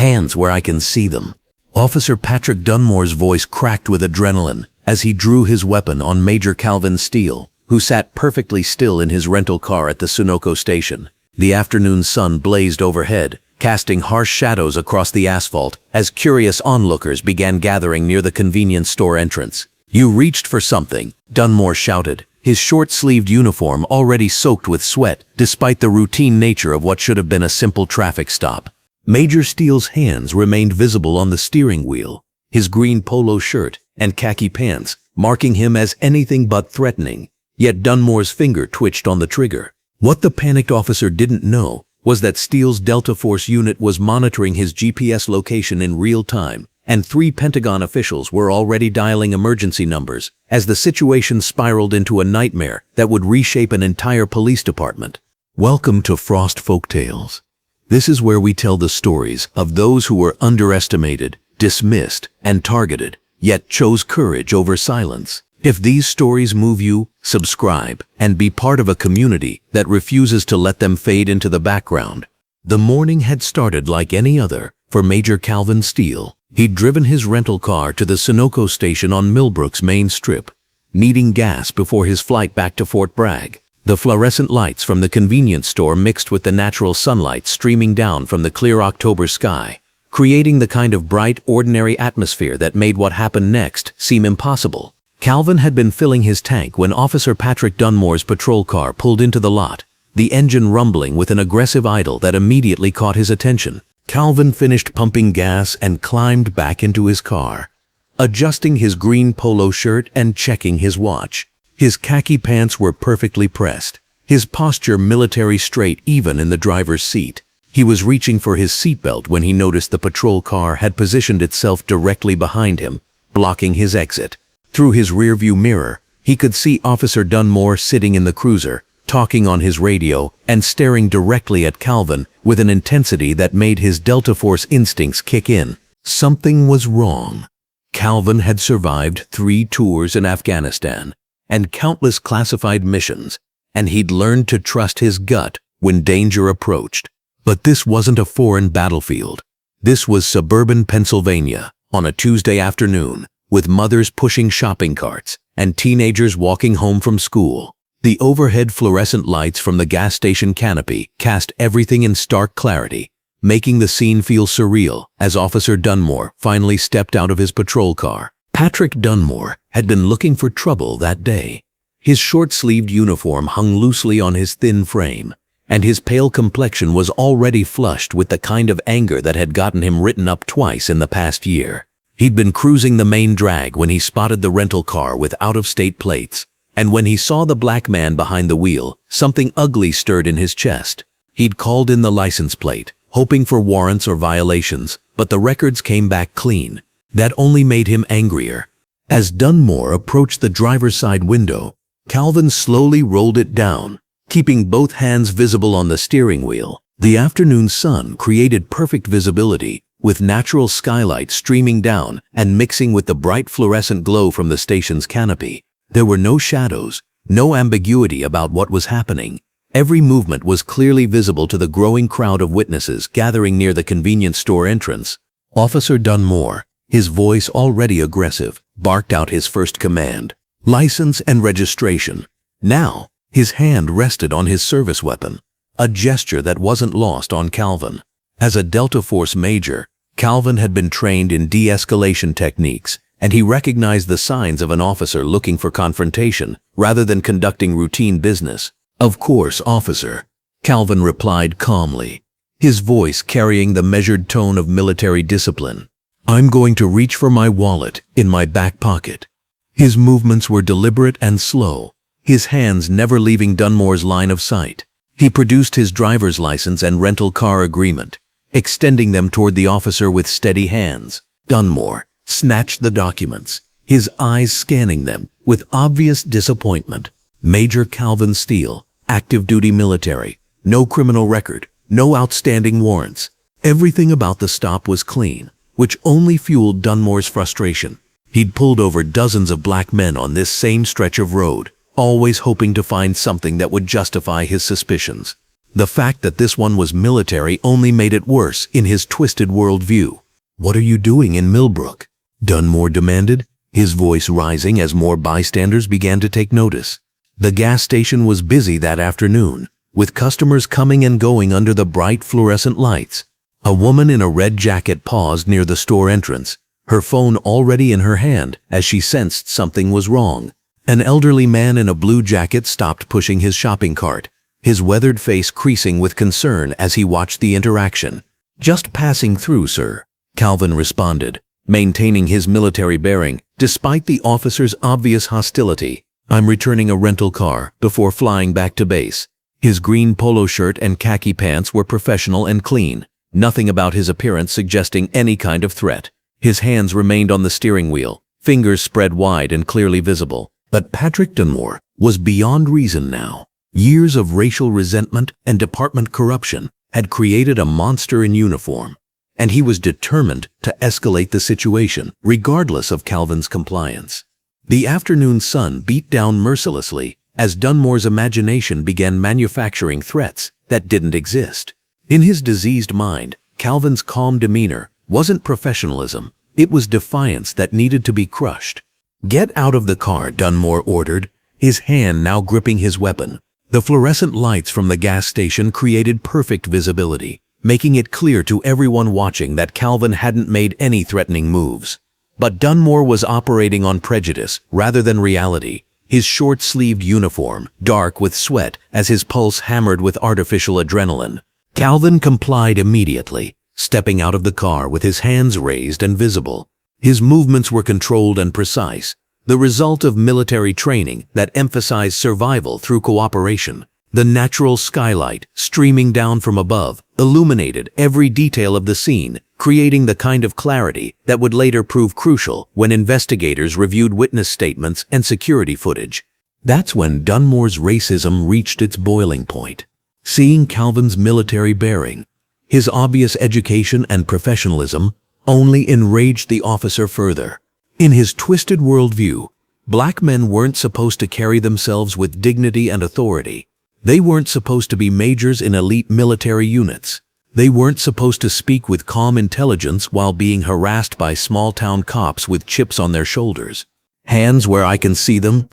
Hands where I can see them." Officer Patrick Dunmore's voice cracked with adrenaline as he drew his weapon on Major Calvin Steele, who sat perfectly still in his rental car at the Sunoco station. The afternoon sun blazed overhead, casting harsh shadows across the asphalt as curious onlookers began gathering near the convenience store entrance. "You reached for something," Dunmore shouted, his short-sleeved uniform already soaked with sweat despite the routine nature of what should have been a simple traffic stop. Major Steele's hands remained visible on the steering wheel, his green polo shirt and khaki pants marking him as anything but threatening. Yet Dunmore's finger twitched on the trigger. What the panicked officer didn't know was that Steele's Delta Force unit was monitoring his GPS location in real time, and 3 Pentagon officials were already dialing emergency numbers as the situation spiraled into a nightmare that would reshape an entire police department. Welcome to Frost Folktales. This is where we tell the stories of those who were underestimated, dismissed, and targeted, yet chose courage over silence. If these stories move you, subscribe and be part of a community that refuses to let them fade into the background. The morning had started like any other for Major Calvin Steele. He'd driven his rental car to the Sunoco station on Millbrook's main strip, needing gas before his flight back to Fort Bragg. The fluorescent lights from the convenience store mixed with the natural sunlight streaming down from the clear October sky, creating the kind of bright, ordinary atmosphere that made what happened next seem impossible. Calvin had been filling his tank when Officer Patrick Dunmore's patrol car pulled into the lot, the engine rumbling with an aggressive idle that immediately caught his attention. Calvin finished pumping gas and climbed back into his car, adjusting his green polo shirt and checking his watch. His khaki pants were perfectly pressed, his posture military straight even in the driver's seat. He was reaching for his seatbelt when he noticed the patrol car had positioned itself directly behind him, blocking his exit. Through his rearview mirror, he could see Officer Dunmore sitting in the cruiser, talking on his radio and staring directly at Calvin with an intensity that made his Delta Force instincts kick in. Something was wrong. Calvin had survived 3 tours in Afghanistan and countless classified missions, and he'd learned to trust his gut when danger approached. But this wasn't a foreign battlefield. This was suburban Pennsylvania on a Tuesday afternoon, with mothers pushing shopping carts and teenagers walking home from school. The overhead fluorescent lights from the gas station canopy cast everything in stark clarity, making the scene feel surreal as Officer Dunmore finally stepped out of his patrol car. Patrick Dunmore had been looking for trouble that day. His short-sleeved uniform hung loosely on his thin frame, and his pale complexion was already flushed with the kind of anger that had gotten him written up twice in the past year. He'd been cruising the main drag when he spotted the rental car with out-of-state plates, and when he saw the black man behind the wheel, something ugly stirred in his chest. He'd called in the license plate, hoping for warrants or violations, but the records came back clean. That only made him angrier. As Dunmore approached the driver's side window, Calvin slowly rolled it down, keeping both hands visible on the steering wheel. The afternoon sun created perfect visibility, with natural skylight streaming down and mixing with the bright fluorescent glow from the station's canopy. There were no shadows, no ambiguity about what was happening. Every movement was clearly visible to the growing crowd of witnesses gathering near the convenience store entrance. Officer Dunmore, his voice already aggressive, barked out his first command: "License and registration." Now, his hand rested on his service weapon, a gesture that wasn't lost on Calvin. As a Delta Force major, Calvin had been trained in de-escalation techniques, and he recognized the signs of an officer looking for confrontation rather than conducting routine business. "Of course, officer," Calvin replied calmly, his voice carrying the measured tone of military discipline. "I'm going to reach for my wallet in my back pocket." His movements were deliberate and slow, his hands never leaving Dunmore's line of sight. He produced his driver's license and rental car agreement, extending them toward the officer with steady hands. Dunmore snatched the documents, his eyes scanning them with obvious disappointment. Major Calvin Steele, active duty military, no criminal record, no outstanding warrants. Everything about the stop was clean, which only fueled Dunmore's frustration. He'd pulled over dozens of black men on this same stretch of road, always hoping to find something that would justify his suspicions. The fact that this one was military only made it worse in his twisted worldview. "What are you doing in Millbrook?" Dunmore demanded, his voice rising as more bystanders began to take notice. The gas station was busy that afternoon, with customers coming and going under the bright fluorescent lights. A woman in a red jacket paused near the store entrance, her phone already in her hand as she sensed something was wrong. An elderly man in a blue jacket stopped pushing his shopping cart, his weathered face creasing with concern as he watched the interaction. "Just passing through, sir," Calvin responded, maintaining his military bearing despite the officer's obvious hostility. "I'm returning a rental car before flying back to base." His green polo shirt and khaki pants were professional and clean, nothing about his appearance suggesting any kind of threat. His hands remained on the steering wheel, fingers spread wide and clearly visible. But Patrick Dunmore was beyond reason now. Years of racial resentment and department corruption had created a monster in uniform, and he was determined to escalate the situation, regardless of Calvin's compliance. The afternoon sun beat down mercilessly as Dunmore's imagination began manufacturing threats that didn't exist. In his diseased mind, Calvin's calm demeanor wasn't professionalism, it was defiance that needed to be crushed. "Get out of the car," Dunmore ordered, his hand now gripping his weapon. The fluorescent lights from the gas station created perfect visibility, making it clear to everyone watching that Calvin hadn't made any threatening moves. But Dunmore was operating on prejudice rather than reality, his short-sleeved uniform dark with sweat as his pulse hammered with artificial adrenaline. Calvin complied immediately, stepping out of the car with his hands raised and visible. His movements were controlled and precise, the result of military training that emphasized survival through cooperation. The natural skylight streaming down from above illuminated every detail of the scene, creating the kind of clarity that would later prove crucial when investigators reviewed witness statements and security footage. That's when Dunmore's racism reached its boiling point. Seeing Calvin's military bearing, his obvious education and professionalism, only enraged the officer further. In his twisted worldview, black men weren't supposed to carry themselves with dignity and authority. They weren't supposed to be majors in elite military units. They weren't supposed to speak with calm intelligence while being harassed by small-town cops with chips on their shoulders. "Hands where I can see them,"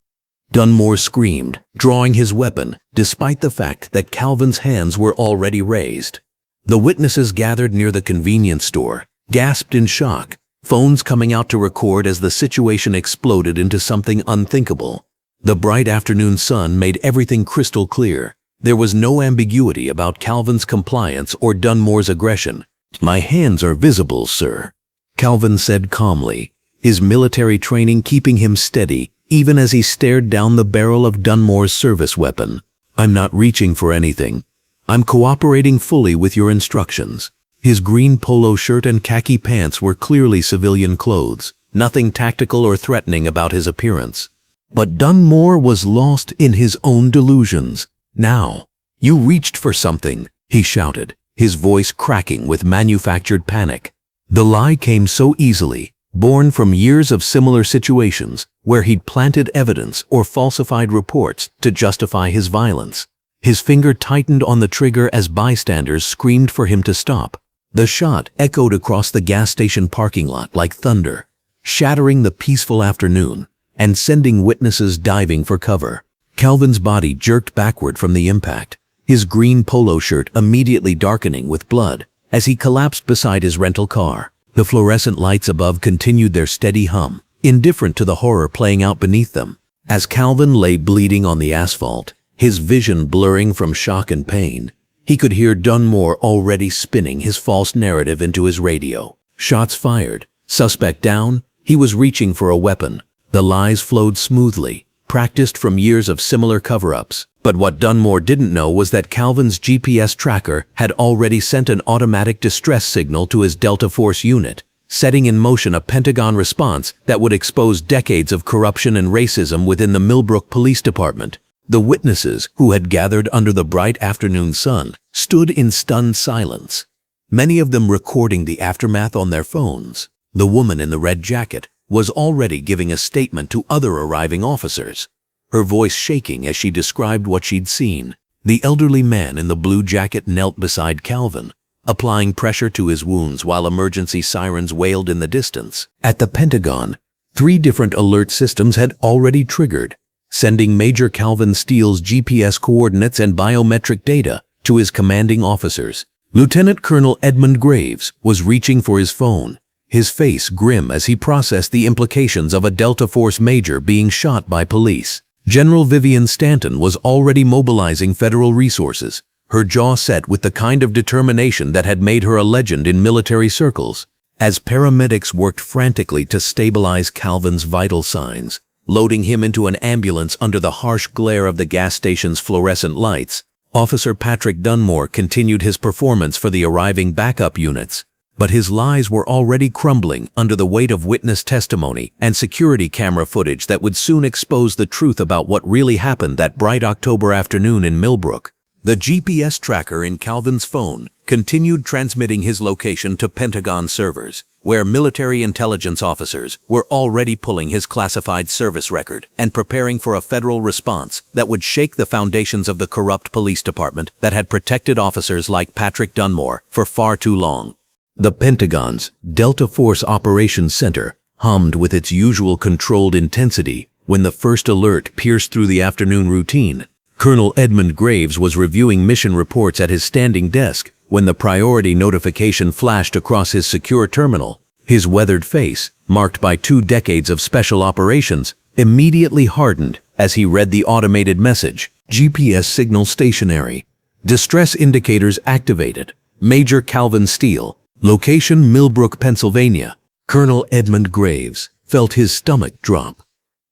Dunmore screamed, drawing his weapon, despite the fact that Calvin's hands were already raised. The witnesses gathered near the convenience store gasped in shock, phones coming out to record as the situation exploded into something unthinkable. The bright afternoon sun made everything crystal clear. There was no ambiguity about Calvin's compliance or Dunmore's aggression. "My hands are visible, sir," Calvin said calmly, his military training keeping him steady even as he stared down the barrel of Dunmore's service weapon. "I'm not reaching for anything. I'm cooperating fully with your instructions." His green polo shirt and khaki pants were clearly civilian clothes, nothing tactical or threatening about his appearance. But Dunmore was lost in his own delusions. "Now, you reached for something," he shouted, his voice cracking with manufactured panic. The lie came so easily, born from years of similar situations where he'd planted evidence or falsified reports to justify his violence. His finger tightened on the trigger as bystanders screamed for him to stop. The shot echoed across the gas station parking lot like thunder, shattering the peaceful afternoon and sending witnesses diving for cover. Calvin's body jerked backward from the impact, his green polo shirt immediately darkening with blood as he collapsed beside his rental car. The fluorescent lights above continued their steady hum, indifferent to the horror playing out beneath them. As Calvin lay bleeding on the asphalt, his vision blurring from shock and pain, he could hear Dunmore already spinning his false narrative into his radio. Shots fired, suspect down, he was reaching for a weapon. The lies flowed smoothly, practiced from years of similar cover-ups. But what Dunmore didn't know was that Calvin's GPS tracker had already sent an automatic distress signal to his Delta Force unit, setting in motion a Pentagon response that would expose decades of corruption and racism within the Millbrook Police Department. The witnesses, who had gathered under the bright afternoon sun, stood in stunned silence, many of them recording the aftermath on their phones. The woman in the red jacket was already giving a statement to other arriving officers, her voice shaking as she described what she'd seen. The elderly man in the blue jacket knelt beside Calvin, applying pressure to his wounds while emergency sirens wailed in the distance. At the Pentagon, 3 different alert systems had already triggered, sending Major Calvin Steele's GPS coordinates and biometric data to his commanding officers. Lieutenant Colonel Edmund Graves was reaching for his phone, his face grim as he processed the implications of a Delta Force major being shot by police. General Vivian Stanton was already mobilizing federal resources, her jaw set with the kind of determination that had made her a legend in military circles. As paramedics worked frantically to stabilize Calvin's vital signs, loading him into an ambulance under the harsh glare of the gas station's fluorescent lights, Officer Patrick Dunmore continued his performance for the arriving backup units. But his lies were already crumbling under the weight of witness testimony and security camera footage that would soon expose the truth about what really happened that bright October afternoon in Millbrook. The GPS tracker in Calvin's phone continued transmitting his location to Pentagon servers, where military intelligence officers were already pulling his classified service record and preparing for a federal response that would shake the foundations of the corrupt police department that had protected officers like Patrick Dunmore for far too long. The Pentagon's Delta Force Operations Center hummed with its usual controlled intensity when the first alert pierced through the afternoon routine. Colonel Edmund Graves was reviewing mission reports at his standing desk when the priority notification flashed across his secure terminal. His weathered face, marked by 2 decades of special operations, immediately hardened as he read the automated message. GPS signal stationary. Distress indicators activated. Major Calvin Steele. Location Millbrook, Pennsylvania. Colonel Edmund Graves felt his stomach drop.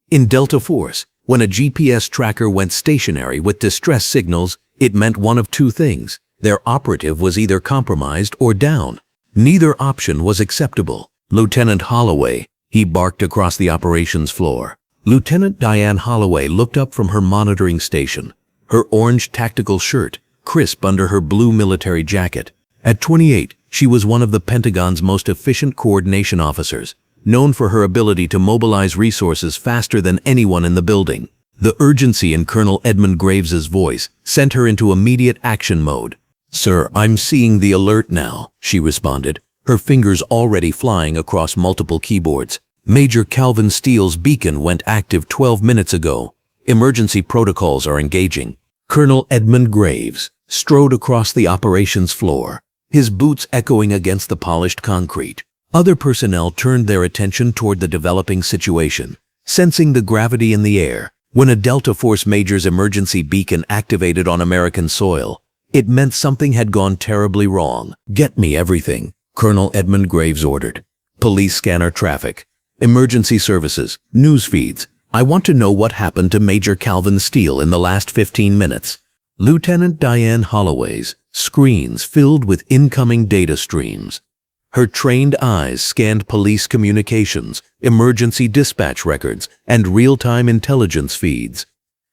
In Delta Force, when a GPS tracker went stationary with distress signals, it meant one of 2 things. Their operative was either compromised or down. Neither option was acceptable. Lieutenant Holloway, he barked across the operations floor. Lieutenant Diane Holloway looked up from her monitoring station, her orange tactical shirt crisp under her blue military jacket. At 28, she was one of the Pentagon's most efficient coordination officers, known for her ability to mobilize resources faster than anyone in the building. The urgency in Colonel Edmund Graves's voice sent her into immediate action mode. "Sir, I'm seeing the alert now," she responded, her fingers already flying across multiple keyboards. "Major Calvin Steele's beacon went active 12 minutes ago. Emergency protocols are engaging." Colonel Edmund Graves strode across the operations floor, his boots echoing against the polished concrete. Other personnel turned their attention toward the developing situation, sensing the gravity in the air. When a Delta Force major's emergency beacon activated on American soil, it meant something had gone terribly wrong. "Get me everything," Colonel Edmund Graves ordered. "Police scanner traffic, emergency services, news feeds. I want to know what happened to Major Calvin Steele in the last 15 minutes. Lieutenant Diane Holloway's screens filled with incoming data streams. Her trained eyes scanned police communications, emergency dispatch records, and real-time intelligence feeds.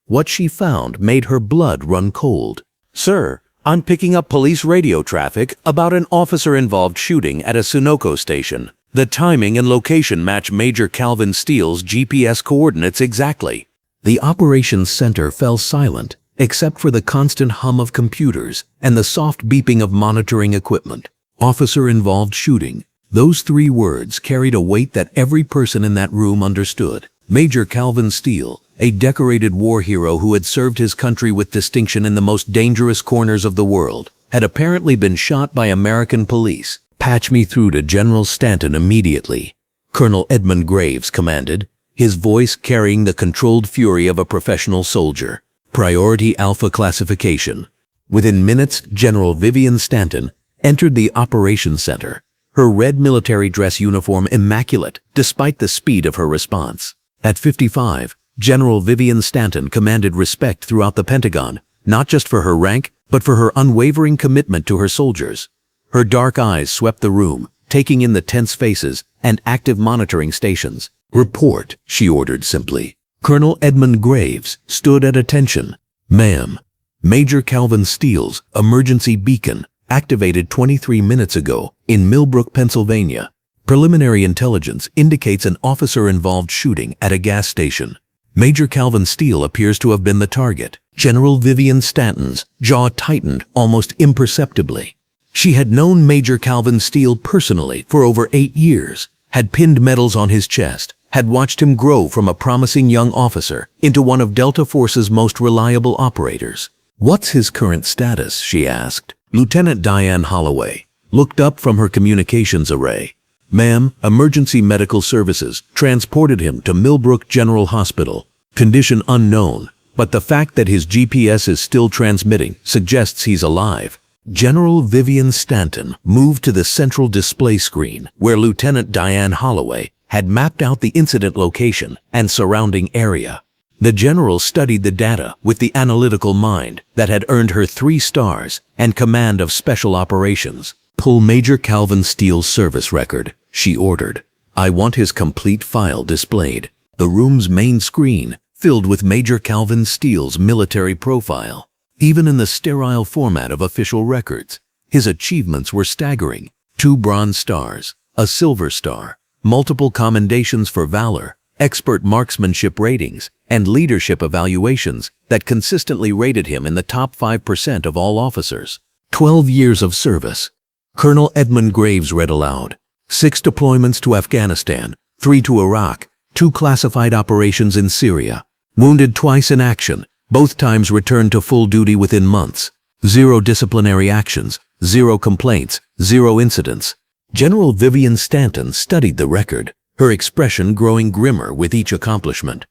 What she found made her blood run cold. "Sir, I'm picking up police radio traffic about an officer-involved shooting at a Sunoco station. The timing and location match Major Calvin Steele's GPS coordinates exactly." The operations center fell silent, except for the constant hum of computers and the soft beeping of monitoring equipment. Officer-involved shooting. Those 3 words carried a weight that every person in that room understood. Major Calvin Steele, a decorated war hero who had served his country with distinction in the most dangerous corners of the world, had apparently been shot by American police. "Patch me through to General Stanton immediately," Colonel Edmund Graves commanded, his voice carrying the controlled fury of a professional soldier. Priority Alpha classification. Within minutes, General Vivian Stanton entered the operations center, her red military dress uniform immaculate despite the speed of her response. At 55, General Vivian Stanton commanded respect throughout the Pentagon, not just for her rank, but for her unwavering commitment to her soldiers. Her dark eyes swept the room, taking in the tense faces and active monitoring stations. "Report," she ordered simply. Colonel Edmund Graves stood at attention. "Ma'am, Major Calvin Steele's emergency beacon activated 23 minutes ago in Millbrook, Pennsylvania. Preliminary intelligence indicates an officer-involved shooting at a gas station. Major Calvin Steele appears to have been the target. General Vivian Stanton's jaw tightened almost imperceptibly. She had known Major Calvin Steele personally for over 8 years, had pinned medals on his chest, had watched him grow from a promising young officer into one of Delta Force's most reliable operators. "What's his current status?" she asked. Lieutenant Diane Holloway looked up from her communications array. "Ma'am, emergency medical services transported him to Millbrook General Hospital. Condition unknown, but the fact that his GPS is still transmitting suggests he's alive." General Vivian Stanton moved to the central display screen where Lieutenant Diane Holloway had mapped out the incident location and surrounding area. The general studied the data with the analytical mind that had earned her 3 stars and command of special operations. "Pull Major Calvin Steele's service record," she ordered. "I want his complete file displayed." The room's main screen filled with Major Calvin Steele's military profile. Even in the sterile format of official records, his achievements were staggering. 2 Bronze Stars, a Silver Star, multiple commendations for valor, expert marksmanship ratings, and leadership evaluations that consistently rated him in the top 5% of all officers. 12 years of service. Colonel Edmund Graves read aloud. 6 deployments to Afghanistan, 3 to Iraq, 2 classified operations in Syria. Wounded twice in action, both times returned to full duty within months. 0 disciplinary actions, 0 complaints, 0 incidents. General Vivian Stanton studied the record, her expression growing grimmer with each accomplishment.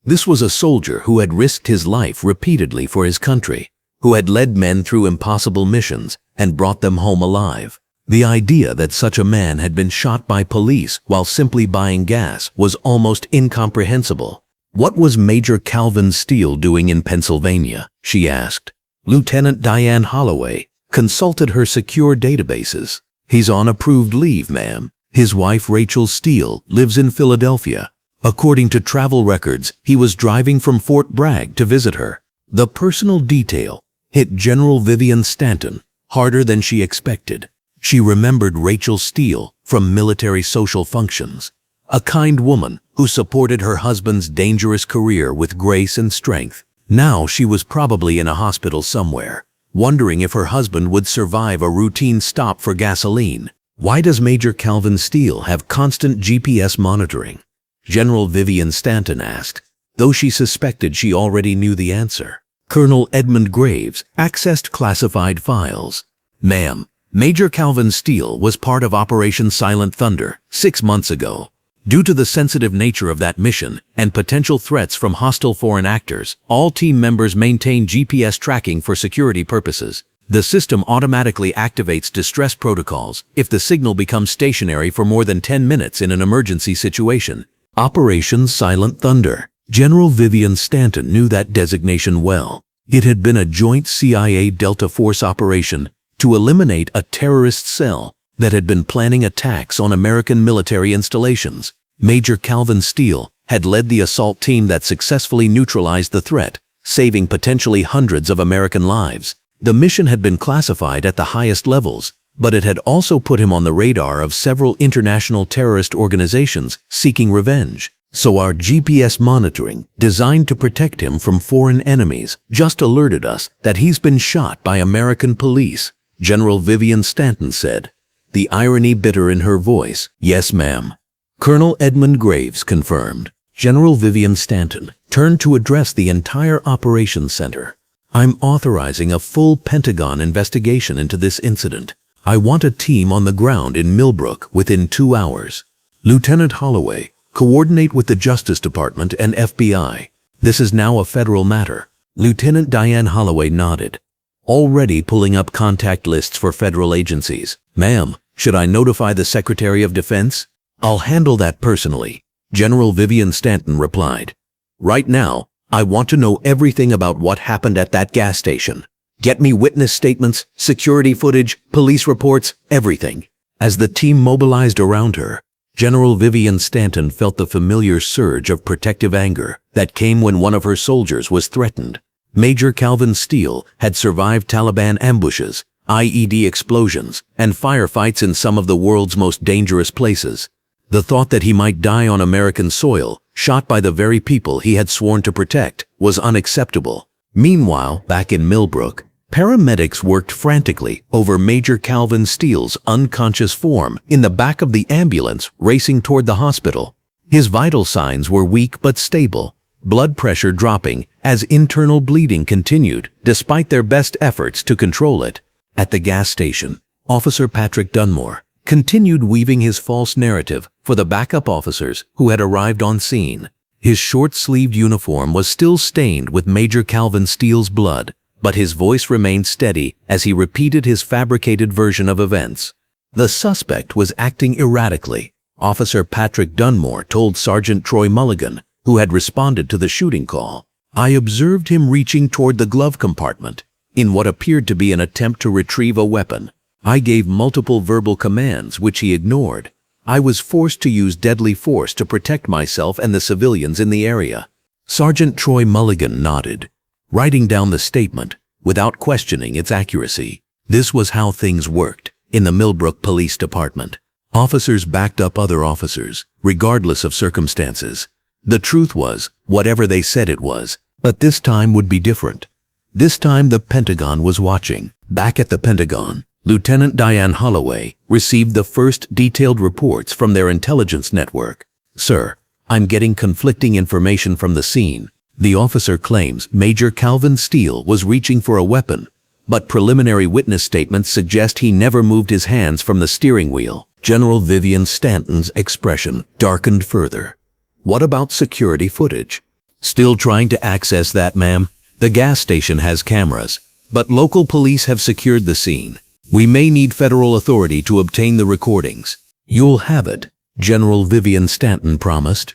This was a soldier who had risked his life repeatedly for his country, who had led men through impossible missions and brought them home alive. The idea that such a man had been shot by police while simply buying gas was almost incomprehensible. "What was Major Calvin Steele doing in Pennsylvania?" she asked. Lieutenant Diane Holloway consulted her secure databases. "He's on approved leave, ma'am. His wife Rachel Steele lives in Philadelphia. According to travel records, he was driving from Fort Bragg to visit her." The personal detail hit General Vivian Stanton harder than she expected. She remembered Rachel Steele from military social functions, a kind woman who supported her husband's dangerous career with grace and strength. Now she was probably in a hospital somewhere, wondering if her husband would survive a routine stop for gasoline. "Why does Major Calvin Steele have constant GPS monitoring?" General Vivian Stanton asked, though she suspected she already knew the answer. Colonel Edmund Graves accessed classified files. "Ma'am, Major Calvin Steele was part of Operation Silent Thunder 6 months ago. Due to the sensitive nature of that mission and potential threats from hostile foreign actors, all team members maintain GPS tracking for security purposes. The system automatically activates distress protocols if the signal becomes stationary for more than 10 minutes in an emergency situation." Operation Silent Thunder. General Vivian Stanton knew that designation well. It had been a joint CIA Delta Force operation to eliminate a terrorist cell that had been planning attacks on American military installations. Major Calvin Steele had led the assault team that successfully neutralized the threat, saving potentially hundreds of American lives. The mission had been classified at the highest levels, but it had also put him on the radar of several international terrorist organizations seeking revenge. "So our GPS monitoring, designed to protect him from foreign enemies, just alerted us that he's been shot by American police," General Vivian Stanton said, the irony bitter in her voice. "Yes, ma'am." Colonel Edmund Graves confirmed. General Vivian Stanton turned to address the entire operations center. "I'm authorizing a full Pentagon investigation into this incident. I want a team on the ground in Millbrook within 2 hours. Lieutenant Holloway, coordinate with the Justice Department and FBI. This is now a federal matter." Lieutenant Diane Holloway nodded, already pulling up contact lists for federal agencies. "Ma'am, should I notify the Secretary of Defense?" "I'll handle that personally," General Vivian Stanton replied. "Right now, I want to know everything about what happened at that gas station. Get me witness statements, security footage, police reports, everything." As the team mobilized around her, General Vivian Stanton felt the familiar surge of protective anger that came when one of her soldiers was threatened. Major Calvin Steele had survived Taliban ambushes, IED explosions, and firefights in some of the world's most dangerous places. The thought that he might die on American soil shot by the very people he had sworn to protect, was unacceptable. Meanwhile, back in Millbrook, paramedics worked frantically over Major Calvin Steele's unconscious form in the back of the ambulance racing toward the hospital. His vital signs were weak but stable, blood pressure dropping as internal bleeding continued despite their best efforts to control it. At the gas station, Officer Patrick Dunmore continued weaving his false narrative for the backup officers who had arrived on scene. His short-sleeved uniform was still stained with Major Calvin Steele's blood, but his voice remained steady as he repeated his fabricated version of events. The suspect was acting erratically. Officer Patrick Dunmore told Sergeant Troy Mulligan, who had responded to the shooting call. "I observed him reaching toward the glove compartment in what appeared to be an attempt to retrieve a weapon. I gave multiple verbal commands which he ignored. I was forced to use deadly force to protect myself and the civilians in the area." Sergeant Troy Mulligan nodded, writing down the statement without questioning its accuracy. This was how things worked in the Millbrook Police Department. Officers backed up other officers, regardless of circumstances. The truth was, whatever they said it was, but this time would be different. This time the Pentagon was watching. Back at the Pentagon, Lieutenant Diane Holloway received the first detailed reports from their intelligence network. "Sir, I'm getting conflicting information from the scene. The officer claims Major Calvin Steele was reaching for a weapon, but preliminary witness statements suggest he never moved his hands from the steering wheel." General Vivian Stanton's expression darkened further. "What about security footage?" "Still trying to access that, ma'am. The gas station has cameras, but local police have secured the scene. We may need federal authority to obtain the recordings." "You'll have it," General Vivian Stanton promised.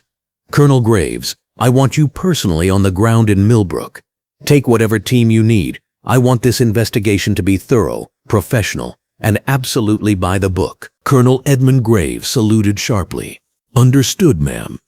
"Colonel Graves, I want you personally on the ground in Millbrook. Take whatever team you need. I want this investigation to be thorough, professional, and absolutely by the book." Colonel Edmund Graves saluted sharply. "Understood, ma'am."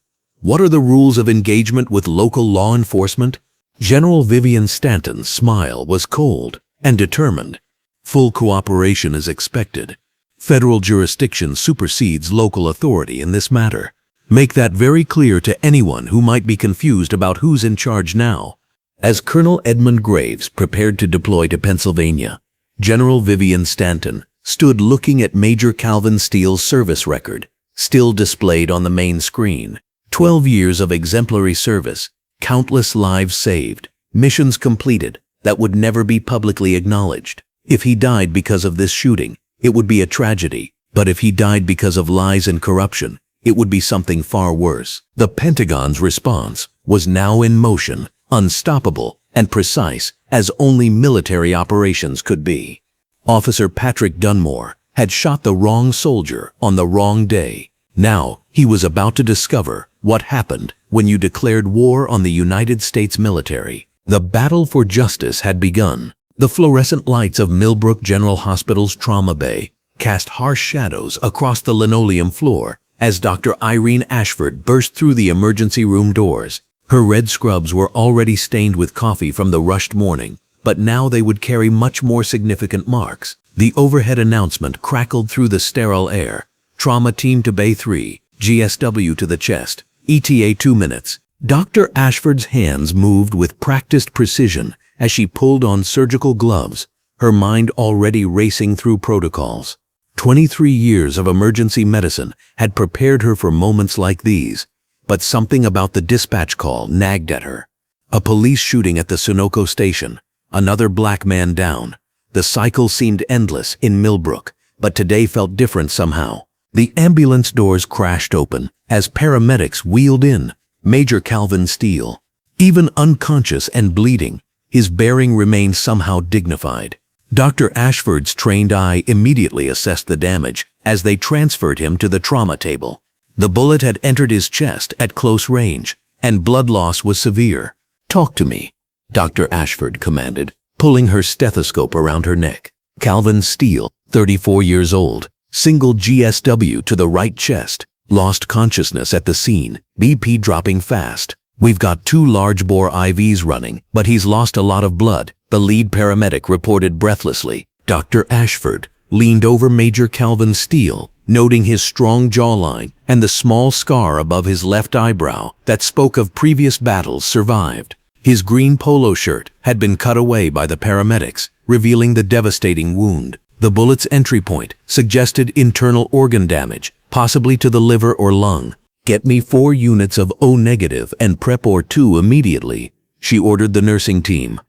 "What are the rules of engagement with local law enforcement?" General Vivian Stanton's smile was cold and determined. "Full cooperation is expected. Federal jurisdiction supersedes local authority in this matter. Make that very clear to anyone who might be confused about who's in charge now." As Colonel Edmund Graves prepared to deploy to Pennsylvania, General Vivian Stanton stood looking at Major Calvin Steele's service record, still displayed on the main screen. 12 years of exemplary service, countless lives saved, missions completed that would never be publicly acknowledged. If he died because of this shooting, it would be a tragedy. But if he died because of lies and corruption, it would be something far worse. The Pentagon's response was now in motion, unstoppable and precise as only military operations could be. Officer Patrick Dunmore had shot the wrong soldier on the wrong day. Now he was about to discover what happened when you declared war on the United States military. The battle for justice had begun. The fluorescent lights of Millbrook General Hospital's trauma bay cast harsh shadows across the linoleum floor as Dr. Irene Ashford burst through the emergency room doors. Her red scrubs were already stained with coffee from the rushed morning, but now they would carry much more significant marks. The overhead announcement crackled through the sterile air. "Trauma team to Bay 3, GSW to the chest, ETA 2 minutes. Dr. Ashford's hands moved with practiced precision as she pulled on surgical gloves, her mind already racing through protocols. 23 years of emergency medicine had prepared her for moments like these, but something about the dispatch call nagged at her. A police shooting at the Sunoco station, another black man down. The cycle seemed endless in Millbrook, but today felt different somehow. The ambulance doors crashed open as paramedics wheeled in. Major Calvin Steele, even unconscious and bleeding, his bearing remained somehow dignified. Dr. Ashford's trained eye immediately assessed the damage as they transferred him to the trauma table. The bullet had entered his chest at close range, and blood loss was severe. "Talk to me," Dr. Ashford commanded, pulling her stethoscope around her neck. Calvin Steele, 34 years old, single GSW to the right chest, lost consciousness at the scene, BP dropping fast. "We've got 2 large-bore IVs running, but he's lost a lot of blood," the lead paramedic reported breathlessly. Dr. Ashford leaned over Major Calvin Steele, noting his strong jawline and the small scar above his left eyebrow that spoke of previous battles survived. His green polo shirt had been cut away by the paramedics, revealing the devastating wound. The bullet's entry point suggested internal organ damage, possibly to the liver or lung. "Get me 4 units of O negative and Prepor 2 immediately," she ordered the nursing team.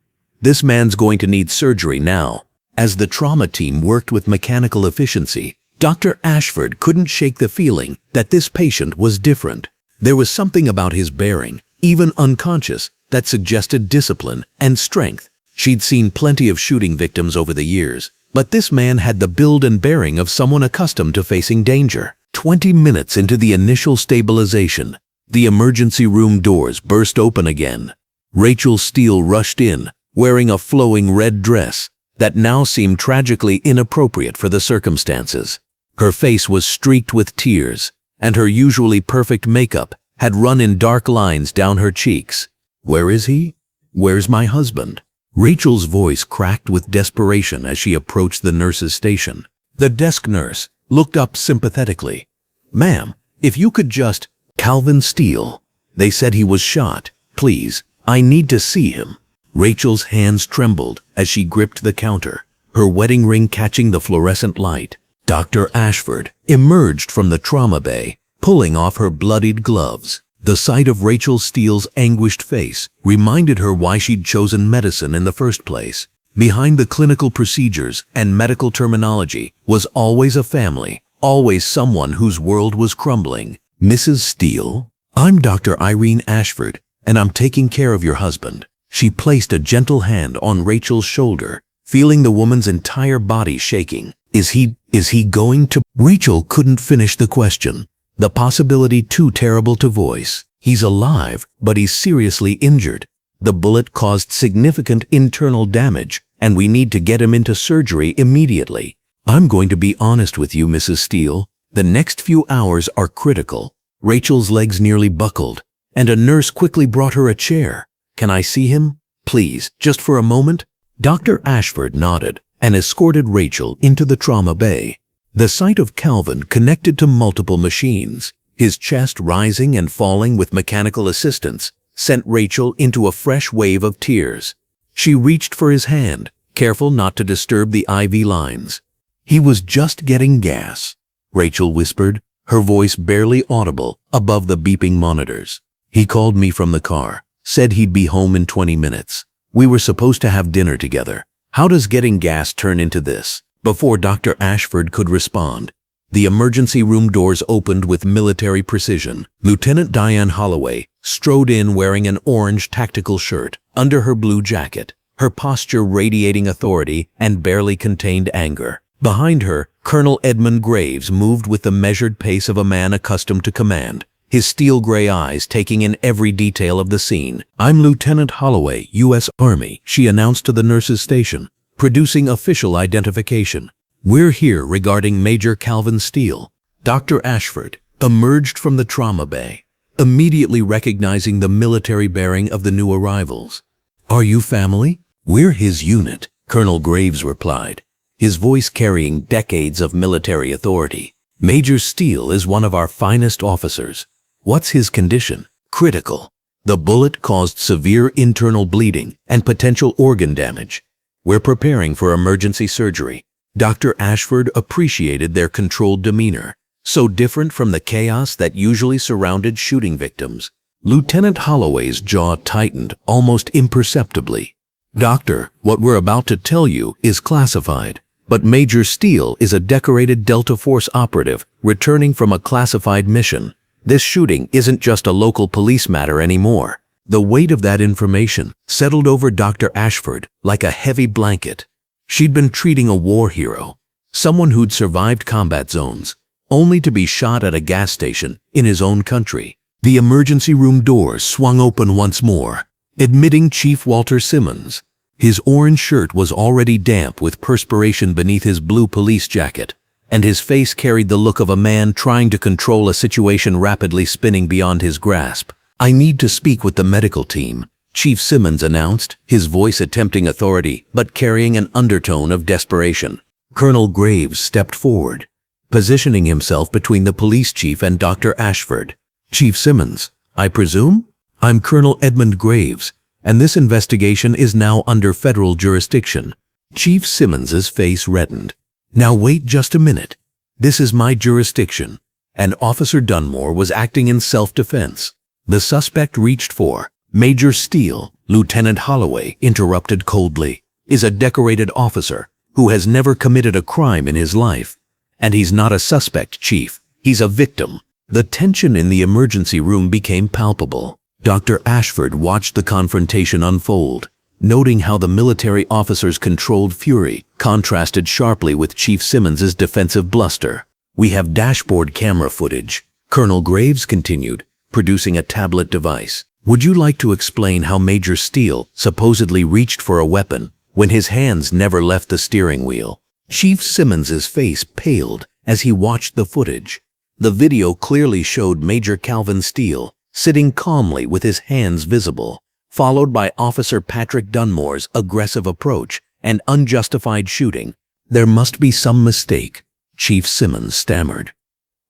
"This man's going to need surgery now." As the trauma team worked with mechanical efficiency, Dr. Ashford couldn't shake the feeling that this patient was different. There was something about his bearing, even unconscious, that suggested discipline and strength. She'd seen plenty of shooting victims over the years, but this man had the build and bearing of someone accustomed to facing danger. 20 minutes into the initial stabilization, the emergency room doors burst open again. Rachel Steele rushed in, wearing a flowing red dress that now seemed tragically inappropriate for the circumstances. Her face was streaked with tears, and her usually perfect makeup had run in dark lines down her cheeks. "Where is he? Where's my husband?" Rachel's voice cracked with desperation as she approached the nurse's station. The desk nurse looked up sympathetically. "Ma'am, if you could just—" "Calvin Steele. They said he was shot. Please, I need to see him." Rachel's hands trembled as she gripped the counter, her wedding ring catching the fluorescent light. Dr. Ashford emerged from the trauma bay, pulling off her bloodied gloves. The sight of Rachel Steele's anguished face reminded her why she'd chosen medicine in the first place. Behind the clinical procedures and medical terminology was always a family, always someone whose world was crumbling. "Mrs. Steele, I'm Dr. Irene Ashford, and I'm taking care of your husband." She placed a gentle hand on Rachel's shoulder, feeling the woman's entire body shaking. Is he going to—" Rachel couldn't finish the question, the possibility too terrible to voice. "He's alive, but he's seriously injured. The bullet caused significant internal damage, and we need to get him into surgery immediately." "I'm going to be honest with you, Mrs. Steele. The next few hours are critical." Rachel's legs nearly buckled, and a nurse quickly brought her a chair. "Can I see him? Please, just for a moment?" Dr. Ashford nodded and escorted Rachel into the trauma bay. The sight of Calvin connected to multiple machines, his chest rising and falling with mechanical assistance, sent Rachel into a fresh wave of tears. She reached for his hand, careful not to disturb the IV lines. "He was just getting gas," Rachel whispered, her voice barely audible above the beeping monitors. "He called me from the car, said he'd be home in 20 minutes. We were supposed to have dinner together. How does getting gas turn into this?" Before Dr. Ashford could respond, the emergency room doors opened with military precision. Lieutenant Diane Holloway strode in wearing an orange tactical shirt under her blue jacket, her posture radiating authority and barely contained anger. Behind her, Colonel Edmund Graves moved with the measured pace of a man accustomed to command, his steel-gray eyes taking in every detail of the scene. "I'm Lieutenant Holloway, U.S. Army," she announced to the nurse's station, producing official identification. "We're here regarding Major Calvin Steele." Dr. Ashford emerged from the trauma bay, immediately recognizing the military bearing of the new arrivals. "Are you family?" "We're his unit," Colonel Graves replied, his voice carrying decades of military authority. "Major Steele is one of our finest officers." "What's his condition?" "Critical. The bullet caused severe internal bleeding and potential organ damage. We're preparing for emergency surgery." Dr. Ashford appreciated their controlled demeanor, so different from the chaos that usually surrounded shooting victims. Lieutenant Holloway's jaw tightened almost imperceptibly. "Doctor, what we're about to tell you is classified, but Major Steele is a decorated Delta Force operative returning from a classified mission. This shooting isn't just a local police matter anymore." The weight of that information settled over Dr. Ashford like a heavy blanket. She'd been treating a war hero, someone who'd survived combat zones, only to be shot at a gas station in his own country. The emergency room doors swung open once more, admitting Chief Walter Simmons. His orange shirt was already damp with perspiration beneath his blue police jacket, and his face carried the look of a man trying to control a situation rapidly spinning beyond his grasp. "I need to speak with the medical team," Chief Simmons announced, his voice attempting authority but carrying an undertone of desperation. Colonel Graves stepped forward. positioning himself between the police chief and Dr. Ashford. "Chief Simmons, I presume? I'm Colonel Edmund Graves, and this investigation is now under federal jurisdiction." Chief Simmons's face reddened. "Now wait just a minute. This is my jurisdiction," and Officer Dunmore was acting in self-defense. The suspect reached for Major Steele. Lieutenant Holloway interrupted coldly. "Is a decorated officer who has never committed a crime in his life. And he's not a suspect, Chief. He's a victim." The tension in the emergency room became palpable. Dr. Ashford watched the confrontation unfold, noting how the military officer's controlled fury contrasted sharply with Chief Simmons's defensive bluster. "We have dashboard camera footage," Colonel Graves continued, producing a tablet device. "Would you like to explain how Major Steele supposedly reached for a weapon when his hands never left the steering wheel?" Chief Simmons's face paled as he watched the footage. The video clearly showed Major Calvin Steele sitting calmly with his hands visible, followed by Officer Patrick Dunmore's aggressive approach and unjustified shooting. "There must be some mistake," Chief Simmons stammered.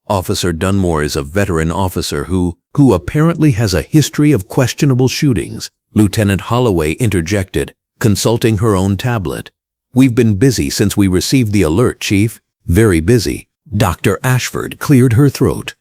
"Officer Dunmore is a veteran officer who apparently has a history of questionable shootings," Lieutenant Holloway interjected, consulting her own tablet. "We've been busy since we received the alert, Chief." "Very busy." Dr. Ashford cleared her throat,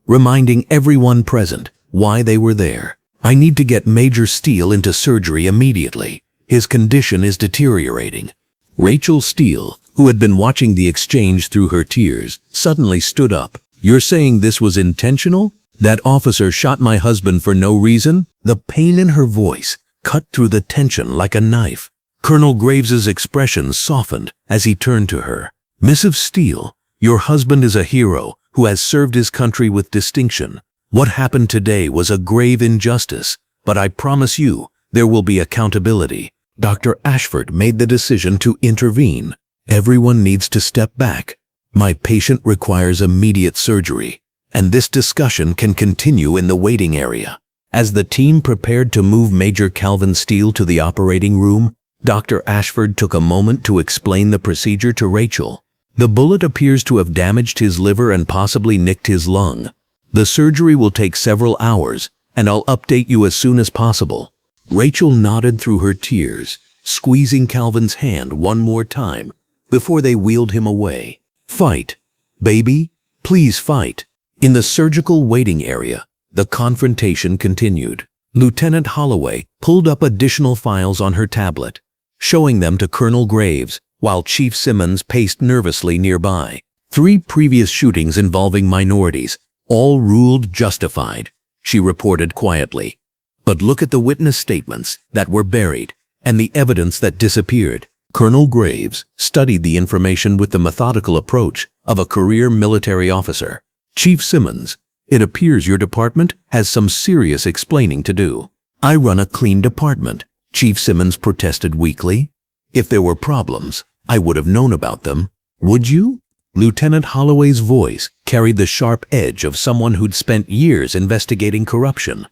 reminding everyone present why they were there. "I need to get Major Steele into surgery immediately. His condition is deteriorating." Rachel Steele, who had been watching the exchange through her tears, suddenly stood up. "You're saying this was intentional? That officer shot my husband for no reason?" The pain in her voice cut through the tension like a knife. Colonel Graves's expression softened as he turned to her. "Mrs. Steele, your husband is a hero who has served his country with distinction. What happened today was a grave injustice, but I promise you there will be accountability." Dr. Ashford made the decision to intervene. "Everyone needs to step back. My patient requires immediate surgery, and this discussion can continue in the waiting area." As the team prepared to move Major Calvin Steele to the operating room, Dr. Ashford took a moment to explain the procedure to Rachel. "The bullet appears to have damaged his liver and possibly nicked his lung. The surgery will take several hours, and I'll update you as soon as possible." Rachel nodded through her tears, squeezing Calvin's hand one more time before they wheeled him away. "Fight, baby, please fight." In the surgical waiting area, the confrontation continued. Lieutenant Holloway pulled up additional files on her tablet, showing them to Colonel Graves, while Chief Simmons paced nervously nearby. 3 previous shootings involving minorities, all ruled justified, she reported quietly. "But look at the witness statements that were buried and the evidence that disappeared." Colonel Graves studied the information with the methodical approach of a career military officer. "Chief Simmons, it appears your department has some serious explaining to do." "I run a clean department," Chief Simmons protested weakly. "If there were problems, I would have known about them. Would you?" Lieutenant Holloway's voice carried the sharp edge of someone who'd spent years investigating corruption.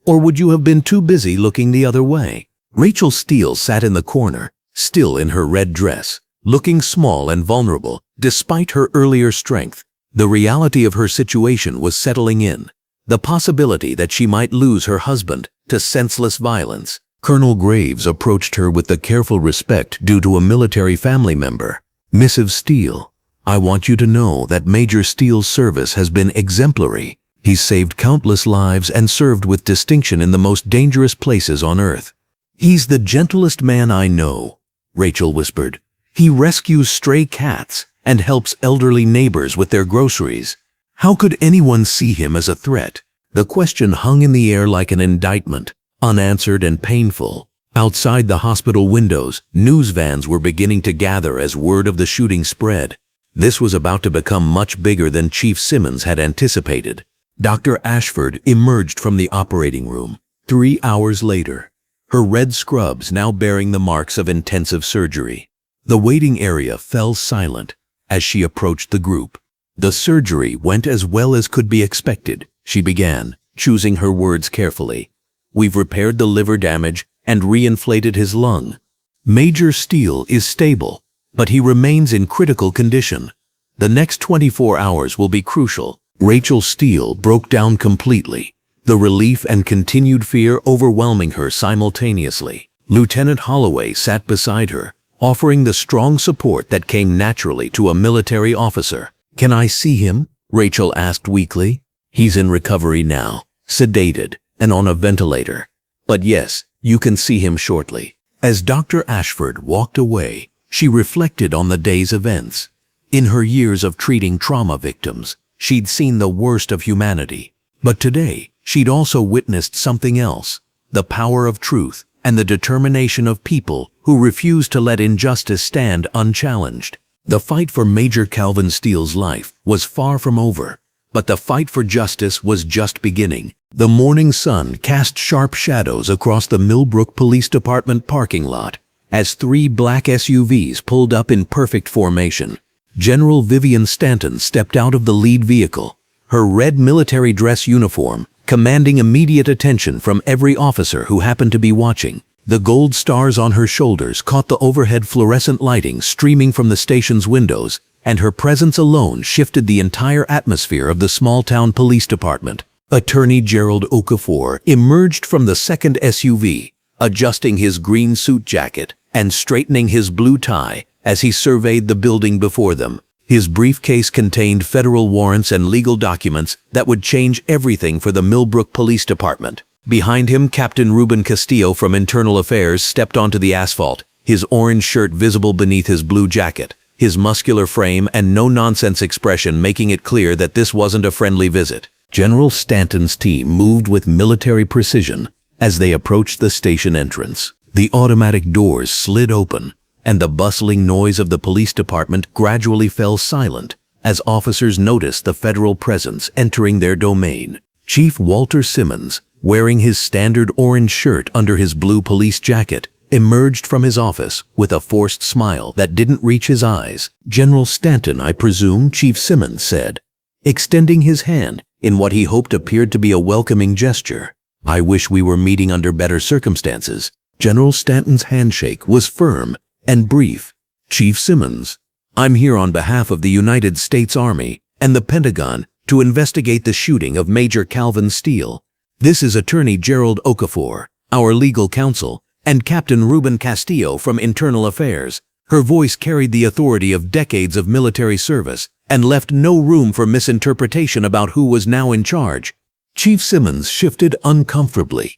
"Or would you have been too busy looking the other way?" Rachel Steele sat in the corner, still in her red dress, looking small and vulnerable despite her earlier strength. The reality of her situation was settling in, the possibility that she might lose her husband to senseless violence. Colonel Graves approached her with the careful respect due to a military family member. "Mrs. Steele, I want you to know that Major Steele's service has been exemplary. He's saved countless lives and served with distinction in the most dangerous places on earth." "He's the gentlest man I know," Rachel whispered. "He rescues stray cats and helps elderly neighbors with their groceries. How could anyone see him as a threat?" The question hung in the air like an indictment, unanswered and painful. Outside the hospital windows, news vans were beginning to gather as word of the shooting spread. This was about to become much bigger than Chief Simmons had anticipated. Dr. Ashford emerged from the operating room 3 hours later, her red scrubs now bearing the marks of intensive surgery. The waiting area fell silent as she approached the group. "The surgery went as well as could be expected," she began, choosing her words carefully. "We've repaired the liver damage and reinflated his lung. Major Steele is stable, but he remains in critical condition. The next 24 hours will be crucial. Rachel Steele broke down completely, the relief and continued fear overwhelming her simultaneously. Lieutenant Holloway sat beside her, offering the strong support that came naturally to a military officer. "Can I see him?" Rachel asked weakly. "He's in recovery now, sedated, and on a ventilator. But yes, you can see him shortly." As Dr. Ashford walked away, she reflected on the day's events. In her years of treating trauma victims, she'd seen the worst of humanity. But today, she'd also witnessed something else: the power of truth and the determination of people who refuse to let injustice stand unchallenged. The fight for Major Calvin Steele's life was far from over, but the fight for justice was just beginning. The morning sun cast sharp shadows across the Millbrook Police Department parking lot as 3 black SUVs pulled up in perfect formation. General Vivian Stanton stepped out of the lead vehicle, her red military dress uniform commanding immediate attention from every officer who happened to be watching. The gold stars on her shoulders caught the overhead fluorescent lighting streaming from the station's windows, and her presence alone shifted the entire atmosphere of the small-town police department. Attorney Gerald Okafor emerged from the second SUV, adjusting his green suit jacket and straightening his blue tie as he surveyed the building before them. His briefcase contained federal warrants and legal documents that would change everything for the Millbrook Police Department. Behind him, Captain Ruben Castillo from Internal Affairs stepped onto the asphalt, his orange shirt visible beneath his blue jacket, his muscular frame and no-nonsense expression making it clear that this wasn't a friendly visit. General Stanton's team moved with military precision as they approached the station entrance. The automatic doors slid open, and the bustling noise of the police department gradually fell silent as officers noticed the federal presence entering their domain. Chief Walter Simmons, wearing his standard orange shirt under his blue police jacket, emerged from his office with a forced smile that didn't reach his eyes. "General Stanton, I presume," Chief Simmons said, extending his hand in what he hoped appeared to be a welcoming gesture. "I wish we were meeting under better circumstances." General Stanton's handshake was firm and brief. "Chief Simmons, I'm here on behalf of the United States Army and the Pentagon to investigate the shooting of Major Calvin Steele. This is Attorney Gerald Okafor, our legal counsel, and Captain Ruben Castillo from Internal Affairs." Her voice carried the authority of decades of military service and left no room for misinterpretation about who was now in charge. Chief Simmons shifted uncomfortably.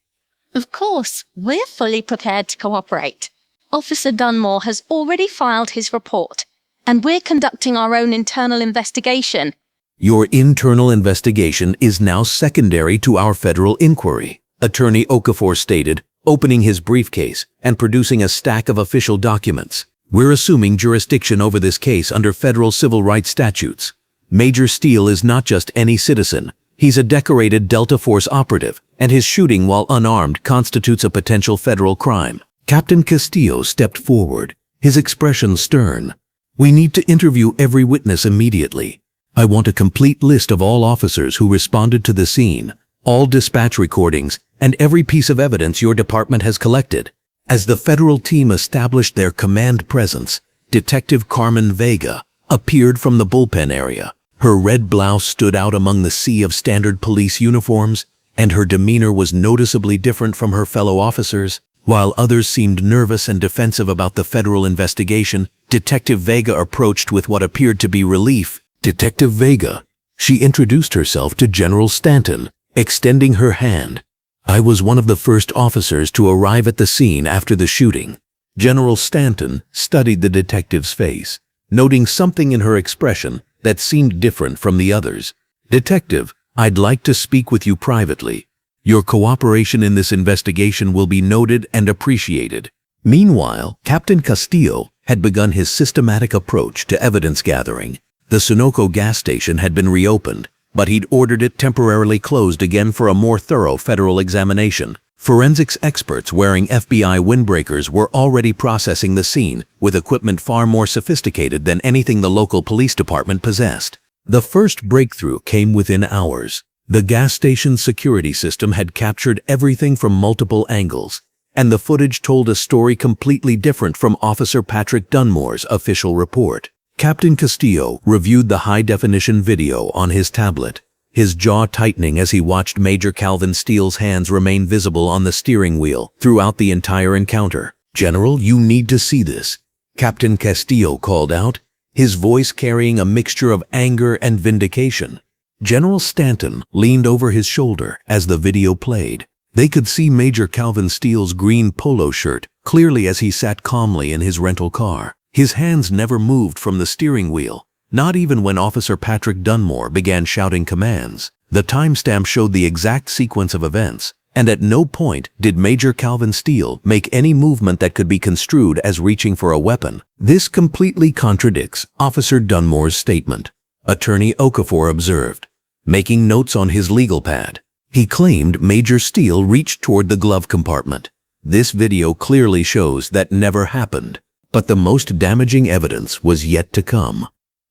Of course, we're fully prepared to cooperate. Officer Dunmore has already filed his report, and we're conducting our own internal investigation. "Your internal investigation is now secondary to our federal inquiry," Attorney Okafor stated, opening his briefcase and producing a stack of official documents. "We're assuming jurisdiction over this case under federal civil rights statutes. Major Steele is not just any citizen. He's a decorated Delta Force operative, and his shooting while unarmed constitutes a potential federal crime." Captain Castillo stepped forward, his expression stern. "We need to interview every witness immediately. I want a complete list of all officers who responded to the scene, all dispatch recordings, and every piece of evidence your department has collected." As the federal team established their command presence, Detective Carmen Vega appeared from the bullpen area. Her red blouse stood out among the sea of standard police uniforms, and her demeanor was noticeably different from her fellow officers. While others seemed nervous and defensive about the federal investigation, Detective Vega approached with what appeared to be relief. "Detective Vega," she introduced herself to General Stanton, extending her hand. "I was one of the first officers to arrive at the scene after the shooting." General Stanton studied the detective's face, noting something in her expression that seemed different from the others. "Detective, I'd like to speak with you privately. Your cooperation in this investigation will be noted and appreciated." Meanwhile, Captain Castillo had begun his systematic approach to evidence gathering. The Sunoco gas station had been reopened, but he'd ordered it temporarily closed again for a more thorough federal examination. Forensics experts wearing FBI windbreakers were already processing the scene with equipment far more sophisticated than anything the local police department possessed. The first breakthrough came within hours. The gas station's security system had captured everything from multiple angles, and the footage told a story completely different from Officer Patrick Dunmore's official report. Captain Castillo reviewed the high-definition video on his tablet, his jaw tightening as he watched Major Calvin Steele's hands remain visible on the steering wheel throughout the entire encounter. "General, you need to see this," Captain Castillo called out, his voice carrying a mixture of anger and vindication. General Stanton leaned over his shoulder as the video played. They could see Major Calvin Steele's green polo shirt clearly as he sat calmly in his rental car. His hands never moved from the steering wheel, not even when Officer Patrick Dunmore began shouting commands. The timestamp showed the exact sequence of events, and at no point did Major Calvin Steele make any movement that could be construed as reaching for a weapon. This completely contradicts Officer Dunmore's statement, Attorney Okafor observed, making notes on his legal pad. He claimed Major Steele reached toward the glove compartment. This video clearly shows that never happened, but the most damaging evidence was yet to come.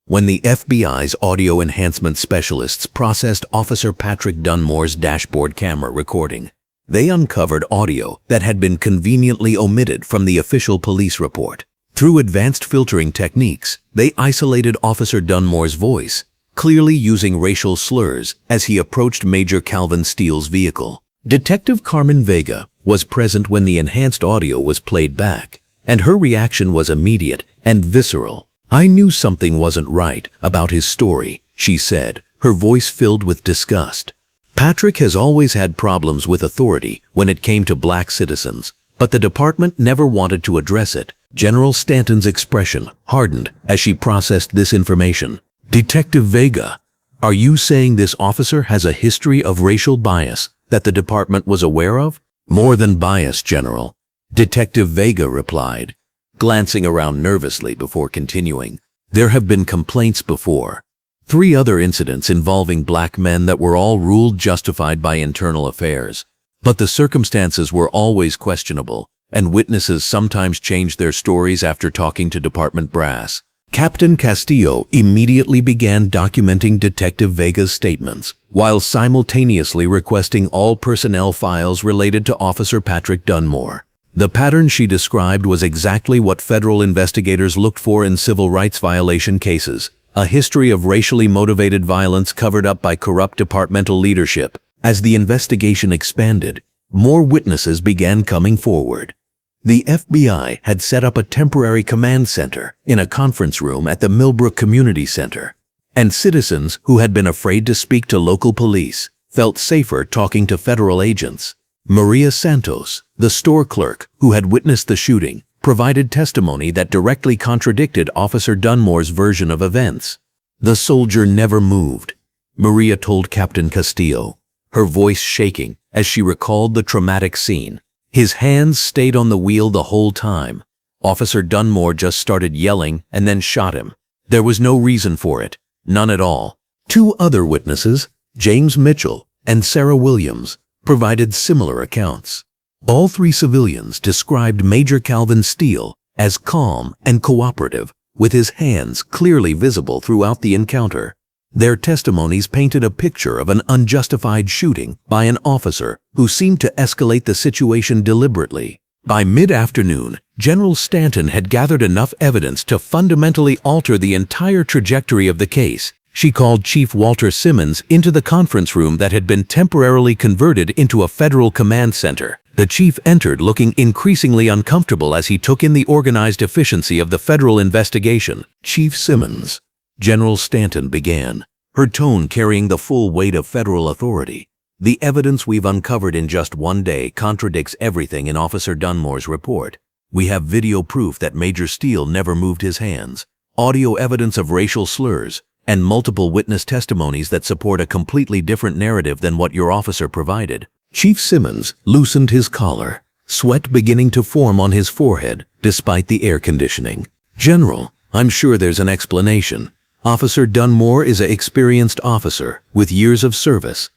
When the FBI's audio enhancement specialists processed Officer Patrick Dunmore's dashboard camera recording, they uncovered audio that had been conveniently omitted from the official police report. Through advanced filtering techniques, they isolated Officer Dunmore's voice, clearly using racial slurs as he approached Major Calvin Steele's vehicle. Detective Carmen Vega was present when the enhanced audio was played back, and her reaction was immediate and visceral. "I knew something wasn't right about his story," she said, her voice filled with disgust. "Patrick has always had problems with authority when it came to black citizens, but the department never wanted to address it." General Stanton's expression hardened as she processed this information. "Detective Vega, are you saying this officer has a history of racial bias that the department was aware of?" "More than bias, General," Detective Vega replied, glancing around nervously before continuing. "There have been complaints before. 3 other incidents involving black men that were all ruled justified by internal affairs. But the circumstances were always questionable, and witnesses sometimes changed their stories after talking to department brass." Captain Castillo immediately began documenting Detective Vega's statements, while simultaneously requesting all personnel files related to Officer Patrick Dunmore. The pattern she described was exactly what federal investigators looked for in civil rights violation cases, a history of racially motivated violence covered up by corrupt departmental leadership. As the investigation expanded, more witnesses began coming forward. The FBI had set up a temporary command center in a conference room at the Millbrook Community Center, and citizens who had been afraid to speak to local police felt safer talking to federal agents. Maria Santos, the store clerk who had witnessed the shooting, provided testimony that directly contradicted Officer Dunmore's version of events. "The soldier never moved," Maria told Captain Castillo, her voice shaking as she recalled the traumatic scene. "His hands stayed on the wheel the whole time. Officer Dunmore just started yelling and then shot him. There was no reason for it, none at all." 2 other witnesses, James Mitchell and Sarah Williams, provided similar accounts. All 3 civilians described Major Calvin Steele as calm and cooperative, with his hands clearly visible throughout the encounter. Their testimonies painted a picture of an unjustified shooting by an officer who seemed to escalate the situation deliberately. By mid-afternoon, General Stanton had gathered enough evidence to fundamentally alter the entire trajectory of the case. She called Chief Walter Simmons into the conference room that had been temporarily converted into a federal command center. The chief entered looking increasingly uncomfortable as he took in the organized efficiency of the federal investigation. "Chief Simmons," General Stanton began, her tone carrying the full weight of federal authority. "The evidence we've uncovered in just 1 day contradicts everything in Officer Dunmore's report. We have video proof that Major Steele never moved his hands, audio evidence of racial slurs, and multiple witness testimonies that support a completely different narrative than what your officer provided." Chief Simmons loosened his collar, sweat beginning to form on his forehead despite the air conditioning. "General, I'm sure there's an explanation. Officer Dunmore is an experienced officer with years of service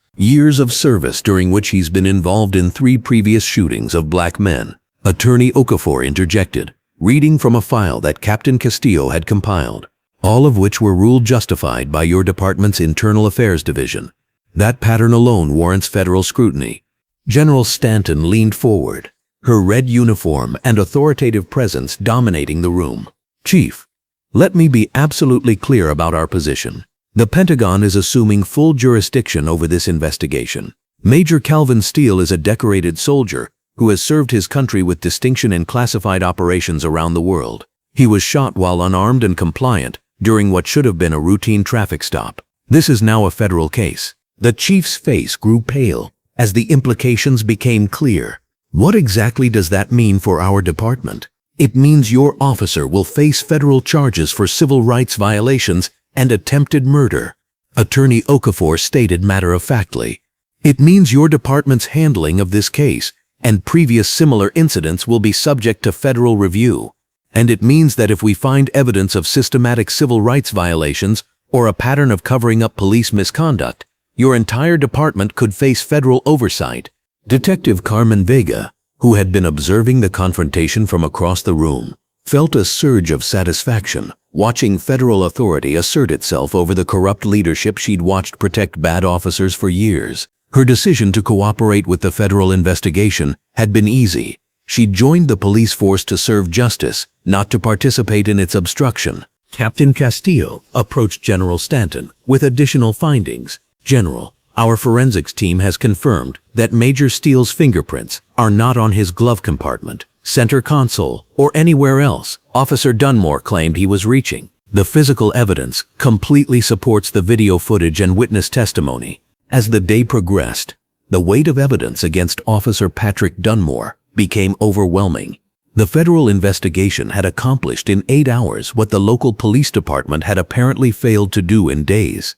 during which he's been involved in 3 previous shootings of black men." Attorney Okafor interjected, reading from a file that Captain Castillo had compiled, "all of which were ruled justified by your department's Internal Affairs Division. That pattern alone warrants federal scrutiny." General Stanton leaned forward, her red uniform and authoritative presence dominating the room. "Chief, Let me be absolutely clear about our position. The Pentagon is assuming full jurisdiction over this investigation. Major Calvin Steele is a decorated soldier who has served his country with distinction in classified operations around the world. He was shot while unarmed and compliant during what should have been a routine traffic stop. This is now a federal case. The chief's face grew pale as the implications became clear. What exactly does that mean for our department? It means your officer will face federal charges for civil rights violations and attempted murder, Attorney Okafor stated matter-of-factly. It means your department's handling of this case and previous similar incidents will be subject to federal review. And it means that if we find evidence of systematic civil rights violations or a pattern of covering up police misconduct, your entire department could face federal oversight. Detective Carmen Vega, who had been observing the confrontation from across the room, felt a surge of satisfaction watching federal authority assert itself over the corrupt leadership she'd watched protect bad officers for years. Her decision to cooperate with the federal investigation had been easy. She'd joined the police force to serve justice, not to participate in its obstruction. Captain Castillo approached General Stanton with additional findings. General, our forensics team has confirmed that Major Steele's fingerprints are not on his glove compartment, center console, or anywhere else Officer Dunmore claimed he was reaching. The physical evidence completely supports the video footage and witness testimony. As the day progressed, the weight of evidence against Officer Patrick Dunmore became overwhelming. The federal investigation had accomplished in 8 hours what the local police department had apparently failed to do in days.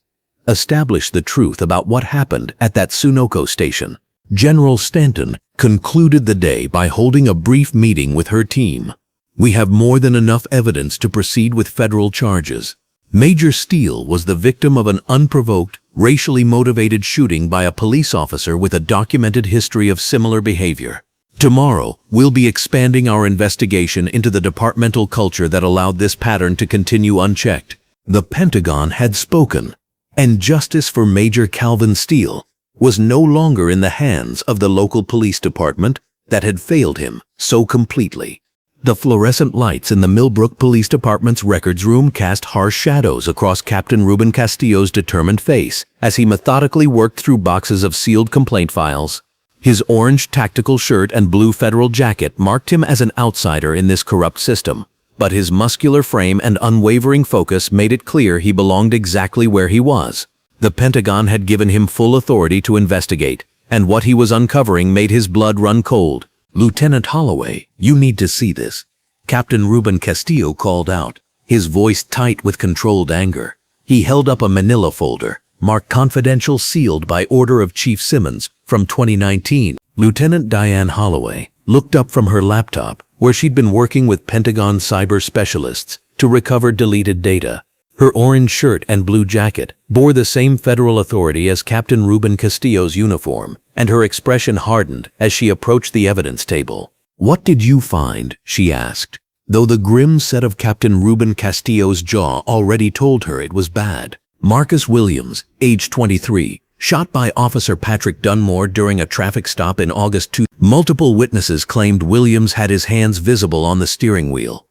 Establish the truth about what happened at that Sunoco station. General Stanton concluded the day by holding a brief meeting with her team. We have more than enough evidence to proceed with federal charges. Major Steele was the victim of an unprovoked, racially motivated shooting by a police officer with a documented history of similar behavior. Tomorrow, we'll be expanding our investigation into the departmental culture that allowed this pattern to continue unchecked. The Pentagon had spoken, and justice for Major Calvin Steele was no longer in the hands of the local police department that had failed him so completely. The fluorescent lights in the Millbrook Police Department's records room cast harsh shadows across Captain Ruben Castillo's determined face as he methodically worked through boxes of sealed complaint files. His orange tactical shirt and blue federal jacket marked him as an outsider in this corrupt system, but his muscular frame and unwavering focus made it clear he belonged exactly where he was. The Pentagon had given him full authority to investigate, and what he was uncovering made his blood run cold. Lieutenant Holloway, you need to see this, Captain Ruben Castillo called out, his voice tight with controlled anger. He held up a manila folder, marked confidential, sealed by order of Chief Simmons from 2019. Lieutenant Diane Holloway looked up from her laptop, where she'd been working with Pentagon cyber specialists to recover deleted data. Her orange shirt and blue jacket bore the same federal authority as Captain Ruben Castillo's uniform, and her expression hardened as she approached the evidence table. "What did you find?" she asked, though the grim set of Captain Ruben Castillo's jaw already told her it was bad. Marcus Williams, age 23, shot by Officer Patrick Dunmore during a traffic stop in August 2. Multiple witnesses claimed Williams had his hands visible on the steering wheel.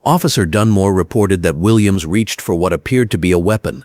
Officer Dunmore reported that Williams reached for what appeared to be a weapon.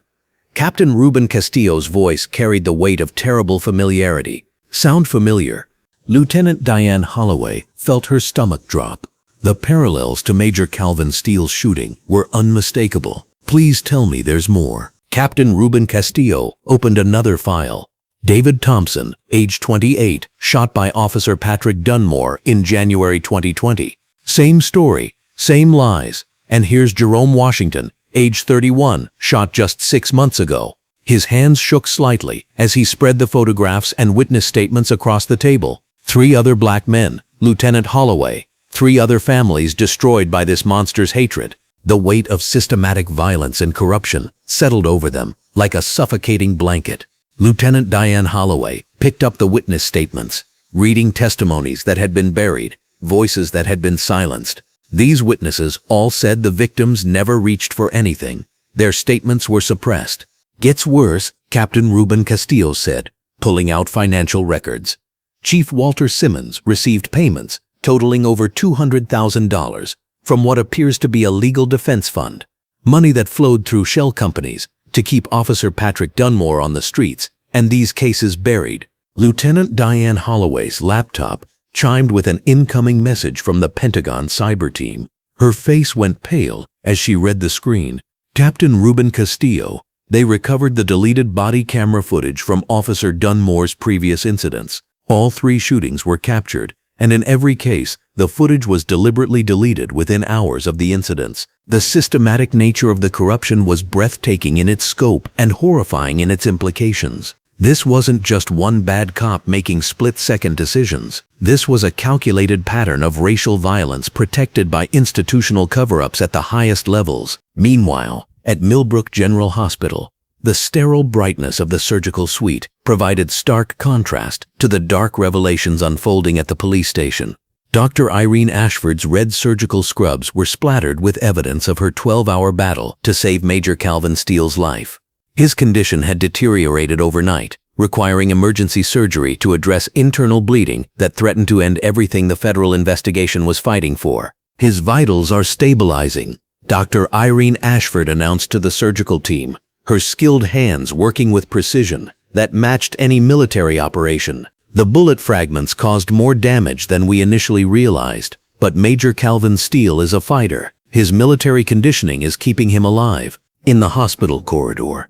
Captain Ruben Castillo's voice carried the weight of terrible familiarity. "Sound familiar?" Lieutenant Diane Holloway felt her stomach drop. The parallels to Major Calvin Steele's shooting were unmistakable. "Please tell me there's more." Captain Ruben Castillo opened another file. David Thompson, age 28, shot by Officer Patrick Dunmore in January 2020. Same story, same lies. And here's Jerome Washington, age 31, shot just 6 months ago. His hands shook slightly as he spread the photographs and witness statements across the table. 3 other black men, Lieutenant Holloway, 3 other families destroyed by this monster's hatred. The weight of systematic violence and corruption settled over them like a suffocating blanket. Lieutenant Diane Holloway picked up the witness statements, reading testimonies that had been buried, voices that had been silenced. These witnesses all said the victims never reached for anything. Their statements were suppressed. "Gets worse," Captain Ruben Castillo said, pulling out financial records. Chief Walter Simmons received payments totaling over $200,000 from what appears to be a legal defense fund. money that flowed through shell companies to keep Officer Patrick Dunmore on the streets and these cases buried. Lieutenant Diane Holloway's laptop chimed with an incoming message from the Pentagon cyber team. Her face went pale as she read the screen. Captain Ruben Castillo, they recovered the deleted body camera footage from Officer Dunmore's previous incidents. All 3 shootings were captured, and in every case, the footage was deliberately deleted within hours of the incidents. The systematic nature of the corruption was breathtaking in its scope and horrifying in its implications. This wasn't just one bad cop making split-second decisions. This was a calculated pattern of racial violence protected by institutional cover-ups at the highest levels. Meanwhile, at Millbrook General Hospital, the sterile brightness of the surgical suite provided stark contrast to the dark revelations unfolding at the police station. Dr. Irene Ashford's red surgical scrubs were splattered with evidence of her 12-hour battle to save Major Calvin Steele's life. His condition had deteriorated overnight, requiring emergency surgery to address internal bleeding that threatened to end everything the federal investigation was fighting for. His vitals are stabilizing, Dr. Irene Ashford announced to the surgical team, her skilled hands working with precision that matched any military operation. The bullet fragments caused more damage than we initially realized, but Major Calvin Steele is a fighter. His military conditioning is keeping him alive. In the hospital corridor,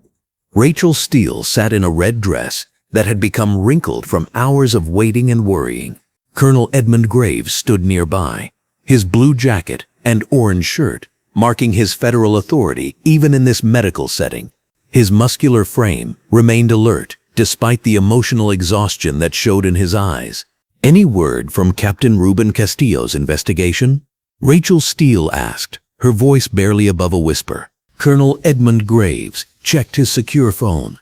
Rachel Steele sat in a red dress that had become wrinkled from hours of waiting and worrying. Colonel Edmund Graves stood nearby, his blue jacket and orange shirt marking his federal authority even in this medical setting. His muscular frame remained alert despite the emotional exhaustion that showed in his eyes. "Any word from Captain Ruben Castillo's investigation?" Rachel Steele asked, her voice barely above a whisper. Colonel Edmund Graves checked his secure phone.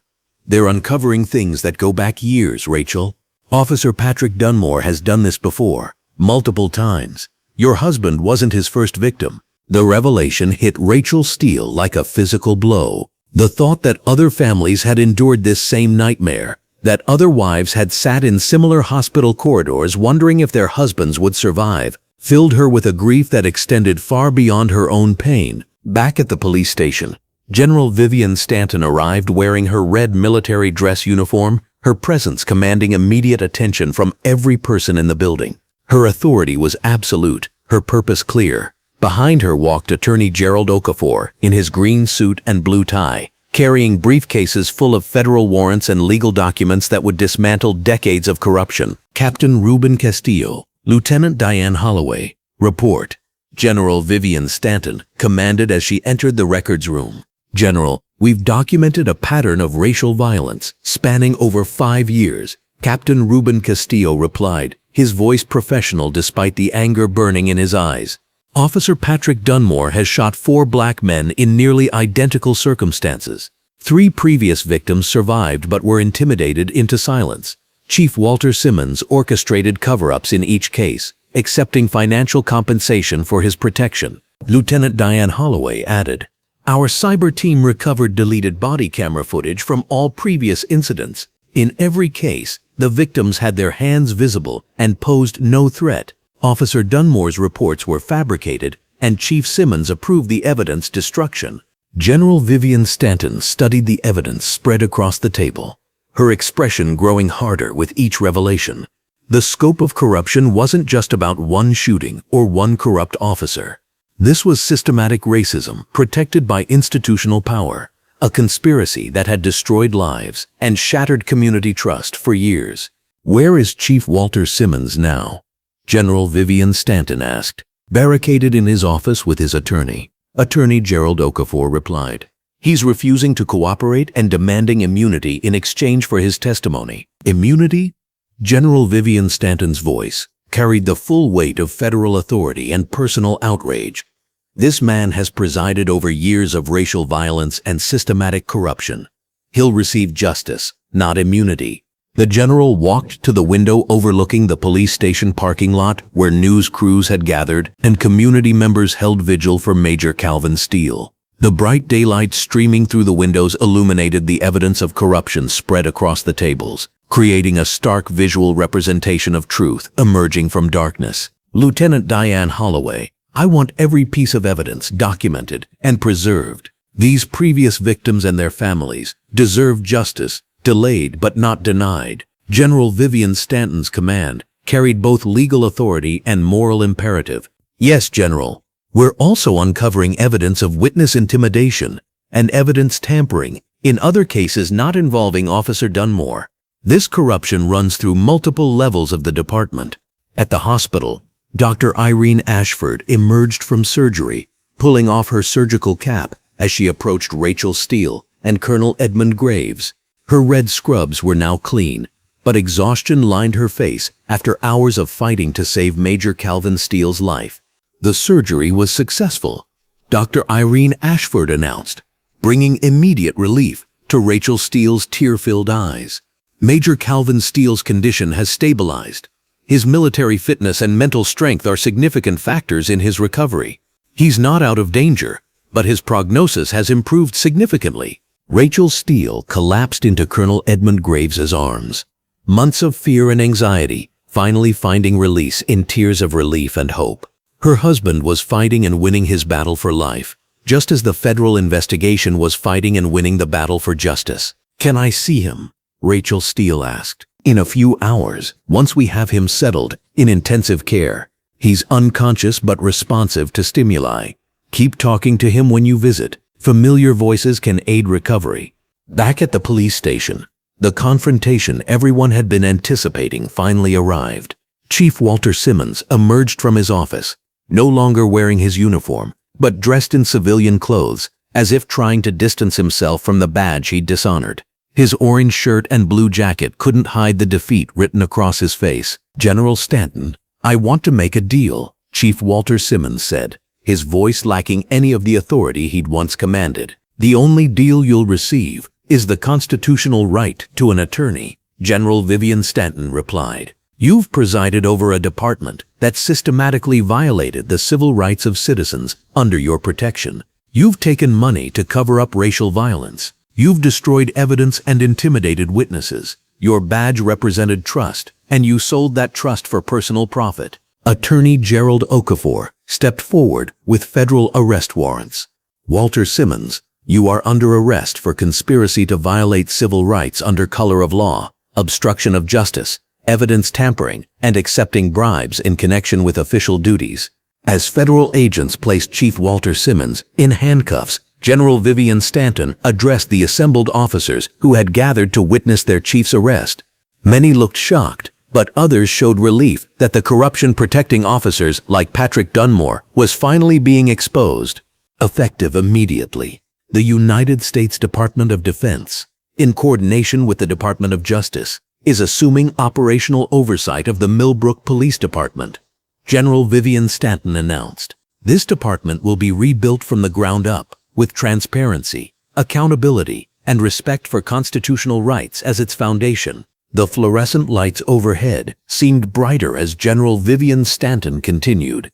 "They're uncovering things that go back years, Rachel. Officer Patrick Dunmore has done this before, multiple times. Your husband wasn't his first victim." The revelation hit Rachel Steele like a physical blow. The thought that other families had endured this same nightmare, that other wives had sat in similar hospital corridors wondering if their husbands would survive, filled her with a grief that extended far beyond her own pain. Back at the police station, General Vivian Stanton arrived wearing her red military dress uniform, her presence commanding immediate attention from every person in the building. Her authority was absolute, her purpose clear. Behind her walked Attorney Gerald Okafor in his green suit and blue tie, carrying briefcases full of federal warrants and legal documents that would dismantle decades of corruption. Captain Ruben Castillo, Lieutenant Diane Holloway, report. General Vivian Stanton commanded as she entered the records room. "General, we've documented a pattern of racial violence spanning over 5 years. Captain Ruben Castillo replied, his voice professional despite the anger burning in his eyes. "Officer Patrick Dunmore has shot 4 black men in nearly identical circumstances. 3 previous victims survived but were intimidated into silence. Chief Walter Simmons orchestrated cover-ups in each case, accepting financial compensation for his protection." Lieutenant Diane Holloway added, "Our cyber team recovered deleted body camera footage from all previous incidents. In every case, the victims had their hands visible and posed no threat. Officer Dunmore's reports were fabricated, and Chief Simmons approved the evidence destruction." General Vivian Stanton studied the evidence spread across the table, her expression growing harder with each revelation. The scope of corruption wasn't just about one shooting or one corrupt officer. This was systematic racism protected by institutional power, a conspiracy that had destroyed lives and shattered community trust for years. "Where is Chief Walter Simmons now?" General Vivian Stanton asked. "Barricaded in his office with his attorney." Attorney Gerald Okafor replied. "He's refusing to cooperate and demanding immunity in exchange for his testimony." "Immunity?" General Vivian Stanton's voice carried the full weight of federal authority and personal outrage. "This man has presided over years of racial violence and systematic corruption. He'll receive justice, not immunity." The general walked to the window overlooking the police station parking lot where news crews had gathered and community members held vigil for Major Calvin Steele. The bright daylight streaming through the windows illuminated the evidence of corruption spread across the tables, creating a stark visual representation of truth emerging from darkness. Lieutenant Diane Holloway, I want every piece of evidence documented and preserved. These previous victims and their families deserve justice, delayed but not denied. General Vivian Stanton's command carried both legal authority and moral imperative. Yes, General. We're also uncovering evidence of witness intimidation and evidence tampering in other cases not involving Officer Dunmore. This corruption runs through multiple levels of the department. At the hospital, Dr. Irene Ashford emerged from surgery, pulling off her surgical cap as she approached Rachel Steele and Colonel Edmund Graves. Her red scrubs were now clean, but exhaustion lined her face after hours of fighting to save Major Calvin Steele's life. The surgery was successful, Dr. Irene Ashford announced, bringing immediate relief to Rachel Steele's tear-filled eyes. Major Calvin Steele's condition has stabilized. His military fitness and mental strength are significant factors in his recovery. He's not out of danger, but his prognosis has improved significantly. Rachel Steele collapsed into Colonel Edmund Graves's arms. Months of fear and anxiety finally finding release in tears of relief and hope. Her husband was fighting and winning his battle for life, just as the federal investigation was fighting and winning the battle for justice. "Can I see him?" Rachel Steele asked. "In a few hours, once we have him settled in intensive care. He's unconscious but responsive to stimuli. Keep talking to him when you visit. Familiar voices can aid recovery." Back at the police station, the confrontation everyone had been anticipating finally arrived. Chief Walter Simmons emerged from his office, no longer wearing his uniform, but dressed in civilian clothes, as if trying to distance himself from the badge he'd dishonored. His orange shirt and blue jacket couldn't hide the defeat written across his face. "General Stanton, I want to make a deal," Chief Walter Simmons said, his voice lacking any of the authority he'd once commanded. "The only deal you'll receive is the constitutional right to an attorney," General Vivian Stanton replied. "You've presided over a department that systematically violated the civil rights of citizens under your protection. You've taken money to cover up racial violence. You've destroyed evidence and intimidated witnesses. Your badge represented trust, and you sold that trust for personal profit." Attorney Gerald Okafor stepped forward with federal arrest warrants. "Walter Simmons, you are under arrest for conspiracy to violate civil rights under color of law, obstruction of justice, evidence tampering, and accepting bribes in connection with official duties." As federal agents placed Chief Walter Simmons in handcuffs, General Vivian Stanton addressed the assembled officers who had gathered to witness their chief's arrest. Many looked shocked, but others showed relief that the corruption protecting officers like Patrick Dunmore was finally being exposed. Effective immediately, the United States Department of Defense, in coordination with the Department of Justice, is assuming operational oversight of the Millbrook Police Department, General Vivian Stanton announced. This department will be rebuilt from the ground up, with transparency, accountability, and respect for constitutional rights as its foundation. The fluorescent lights overhead seemed brighter as General Vivian Stanton continued.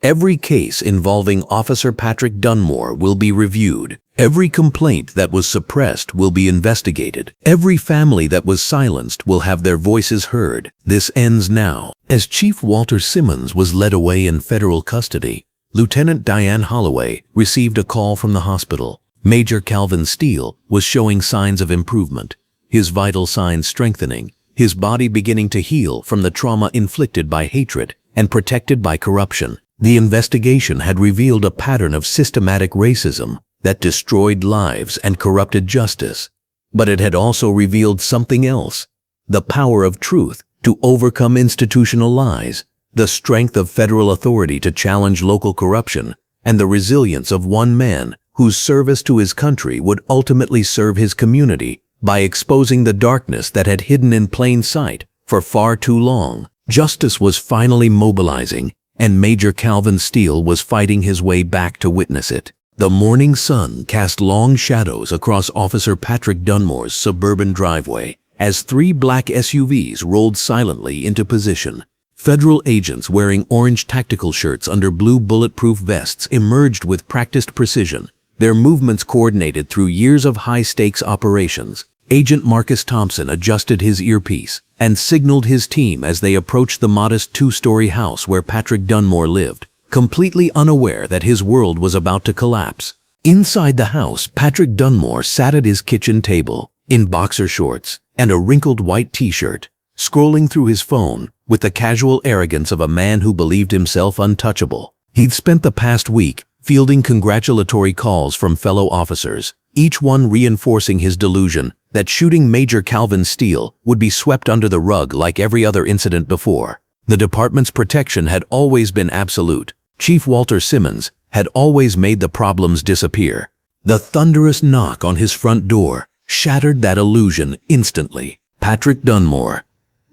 "Every case involving Officer Patrick Dunmore will be reviewed. Every complaint that was suppressed will be investigated. Every family that was silenced will have their voices heard. This ends now." As Chief Walter Simmons was led away in federal custody, Lieutenant Diane Holloway received a call from the hospital. Major Calvin Steele was showing signs of improvement, his vital signs strengthening, his body beginning to heal from the trauma inflicted by hatred and protected by corruption. The investigation had revealed a pattern of systematic racism that destroyed lives and corrupted justice. But it had also revealed something else: the power of truth to overcome institutional lies, the strength of federal authority to challenge local corruption, and the resilience of one man whose service to his country would ultimately serve his community by exposing the darkness that had hidden in plain sight for far too long. Justice was finally mobilizing, and Major Calvin Steele was fighting his way back to witness it. The morning sun cast long shadows across Officer Patrick Dunmore's suburban driveway as 3 black SUVs rolled silently into position. Federal agents wearing orange tactical shirts under blue bulletproof vests emerged with practiced precision, their movements coordinated through years of high-stakes operations. Agent Marcus Thompson adjusted his earpiece and signaled his team as they approached the modest 2-story house where Patrick Dunmore lived. completely unaware that his world was about to collapse. Inside the house, Patrick Dunmore sat at his kitchen table, in boxer shorts and a wrinkled white t-shirt, scrolling through his phone with the casual arrogance of a man who believed himself untouchable. He'd spent the past week fielding congratulatory calls from fellow officers, each one reinforcing his delusion that shooting Major Calvin Steele would be swept under the rug like every other incident before. The department's protection had always been absolute. Chief Walter Simmons had always made the problems disappear. The thunderous knock on his front door shattered that illusion instantly. Patrick Dunmore,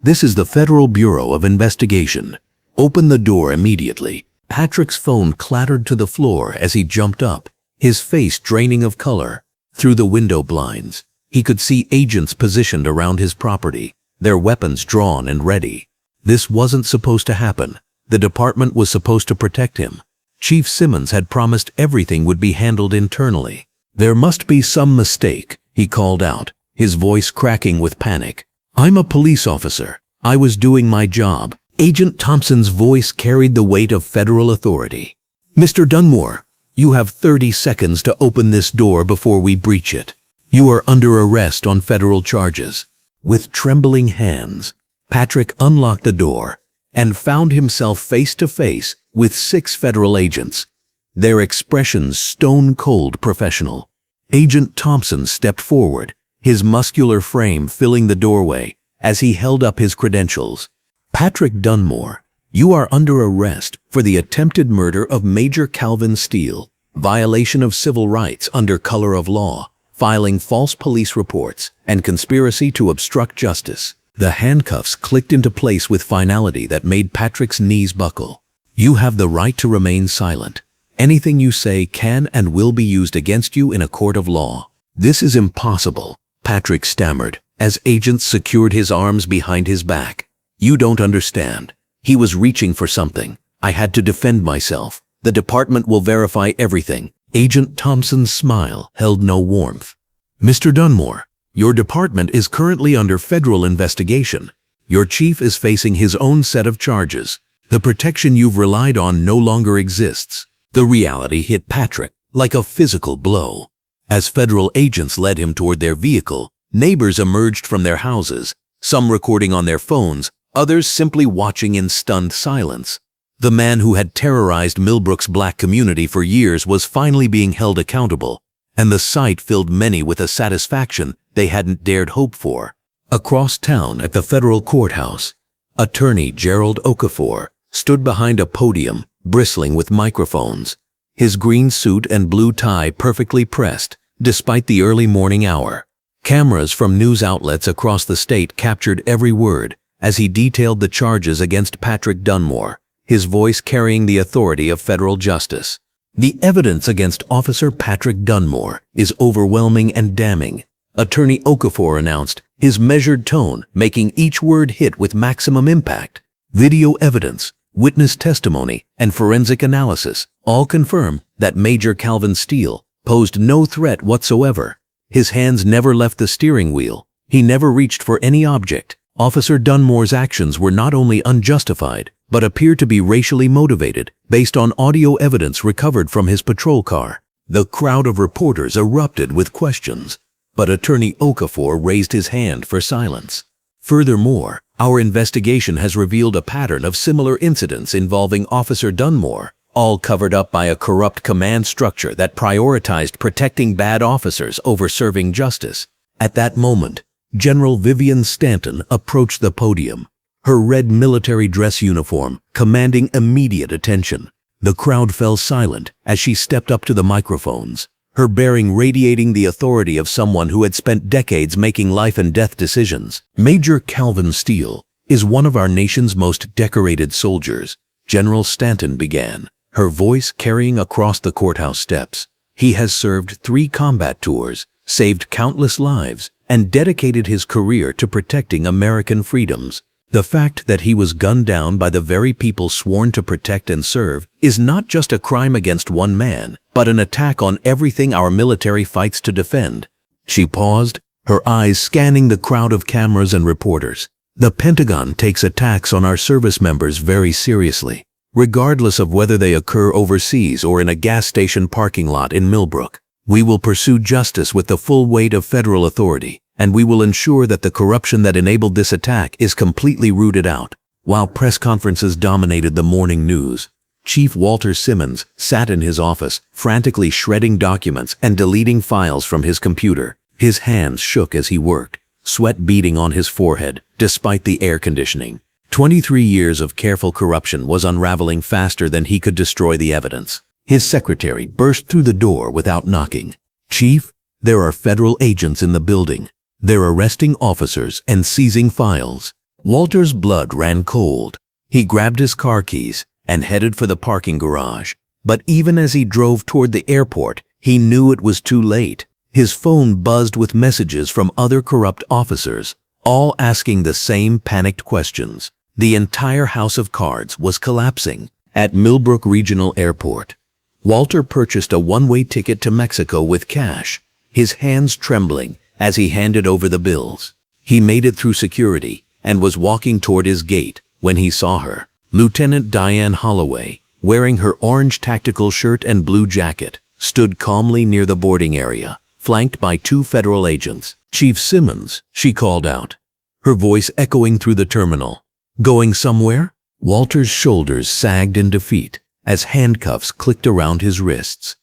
this is the Federal Bureau of Investigation. Open the door immediately. Patrick's phone clattered to the floor as he jumped up, his face draining of color. Through the window blinds, he could see agents positioned around his property, their weapons drawn and ready. This wasn't supposed to happen. The department was supposed to protect him. Chief Simmons had promised everything would be handled internally. There must be some mistake, he called out, his voice cracking with panic. I'm a police officer. I was doing my job. Agent Thompson's voice carried the weight of federal authority. Mr. Dunmore, you have 30 seconds to open this door before we breach it. You are under arrest on federal charges. With trembling hands, Patrick unlocked the door and found himself face to face with 6 federal agents, their expressions stone-cold professional. Agent Thompson stepped forward, his muscular frame filling the doorway as he held up his credentials. Patrick Dunmore, you are under arrest for the attempted murder of Major Calvin Steele, violation of civil rights under color of law, filing false police reports, and conspiracy to obstruct justice. The handcuffs clicked into place with finality that made Patrick's knees buckle. You have the right to remain silent. Anything you say can and will be used against you in a court of law. This is impossible, Patrick stammered, as agents secured his arms behind his back. You don't understand. He was reaching for something. I had to defend myself. The department will verify everything. Agent Thompson's smile held no warmth. Mr. Dunmore, your department is currently under federal investigation. Your chief is facing his own set of charges. The protection you've relied on no longer exists. The reality hit Patrick like a physical blow. As federal agents led him toward their vehicle, neighbors emerged from their houses, some recording on their phones, others simply watching in stunned silence. The man who had terrorized Millbrook's black community for years was finally being held accountable, and the sight filled many with a satisfaction they hadn't dared hope for. Across town at the federal courthouse, Attorney Gerald Okafor stood behind a podium, bristling with microphones, his green suit and blue tie perfectly pressed, despite the early morning hour. Cameras from news outlets across the state captured every word as he detailed the charges against Patrick Dunmore, his voice carrying the authority of federal justice. The evidence against Officer Patrick Dunmore is overwhelming and damning, Attorney Okafor announced, his measured tone making each word hit with maximum impact. Video evidence, witness testimony, and forensic analysis all confirm that Major Calvin Steele posed no threat whatsoever. His hands never left the steering wheel. He never reached for any object. Officer Dunmore's actions were not only unjustified, but appeared to be racially motivated based on audio evidence recovered from his patrol car. The crowd of reporters erupted with questions, but Attorney Okafor raised his hand for silence. Furthermore, our investigation has revealed a pattern of similar incidents involving Officer Dunmore, all covered up by a corrupt command structure that prioritized protecting bad officers over serving justice. At that moment, General Vivian Stanton approached the podium, her red military dress uniform commanding immediate attention. The crowd fell silent as she stepped up to the microphones, her bearing radiating the authority of someone who had spent decades making life and death decisions. Major Calvin Steele is one of our nation's most decorated soldiers, General Stanton began, her voice carrying across the courthouse steps. He has served 3 combat tours, saved countless lives, and dedicated his career to protecting American freedoms. The fact that he was gunned down by the very people sworn to protect and serve is not just a crime against one man, but an attack on everything our military fights to defend. She paused, her eyes scanning the crowd of cameras and reporters. The Pentagon takes attacks on our service members very seriously. regardless of whether they occur overseas or in a gas station parking lot in Millbrook. We will pursue justice with the full weight of federal authority, and we will ensure that the corruption that enabled this attack is completely rooted out. While press conferences dominated the morning news, Chief Walter Simmons sat in his office, frantically shredding documents and deleting files from his computer. His hands shook as he worked, sweat beading on his forehead, despite the air conditioning. 23 years of careful corruption was unraveling faster than he could destroy the evidence. His secretary burst through the door without knocking. "Chief, there are federal agents in the building. They're arresting officers and seizing files." Walter's blood ran cold. He grabbed his car keys and headed for the parking garage. But even as he drove toward the airport, he knew it was too late. His phone buzzed with messages from other corrupt officers, all asking the same panicked questions. The entire house of cards was collapsing. At Millbrook Regional Airport, Walter purchased a one-way ticket to Mexico with cash, his hands trembling as he handed over the bills. He made it through security and was walking toward his gate when he saw her. Lieutenant Diane Holloway, wearing her orange tactical shirt and blue jacket, stood calmly near the boarding area, flanked by 2 federal agents. "Chief Simmons," she called out, her voice echoing through the terminal. "Going somewhere?" Walter's shoulders sagged in defeat as handcuffs clicked around his wrists.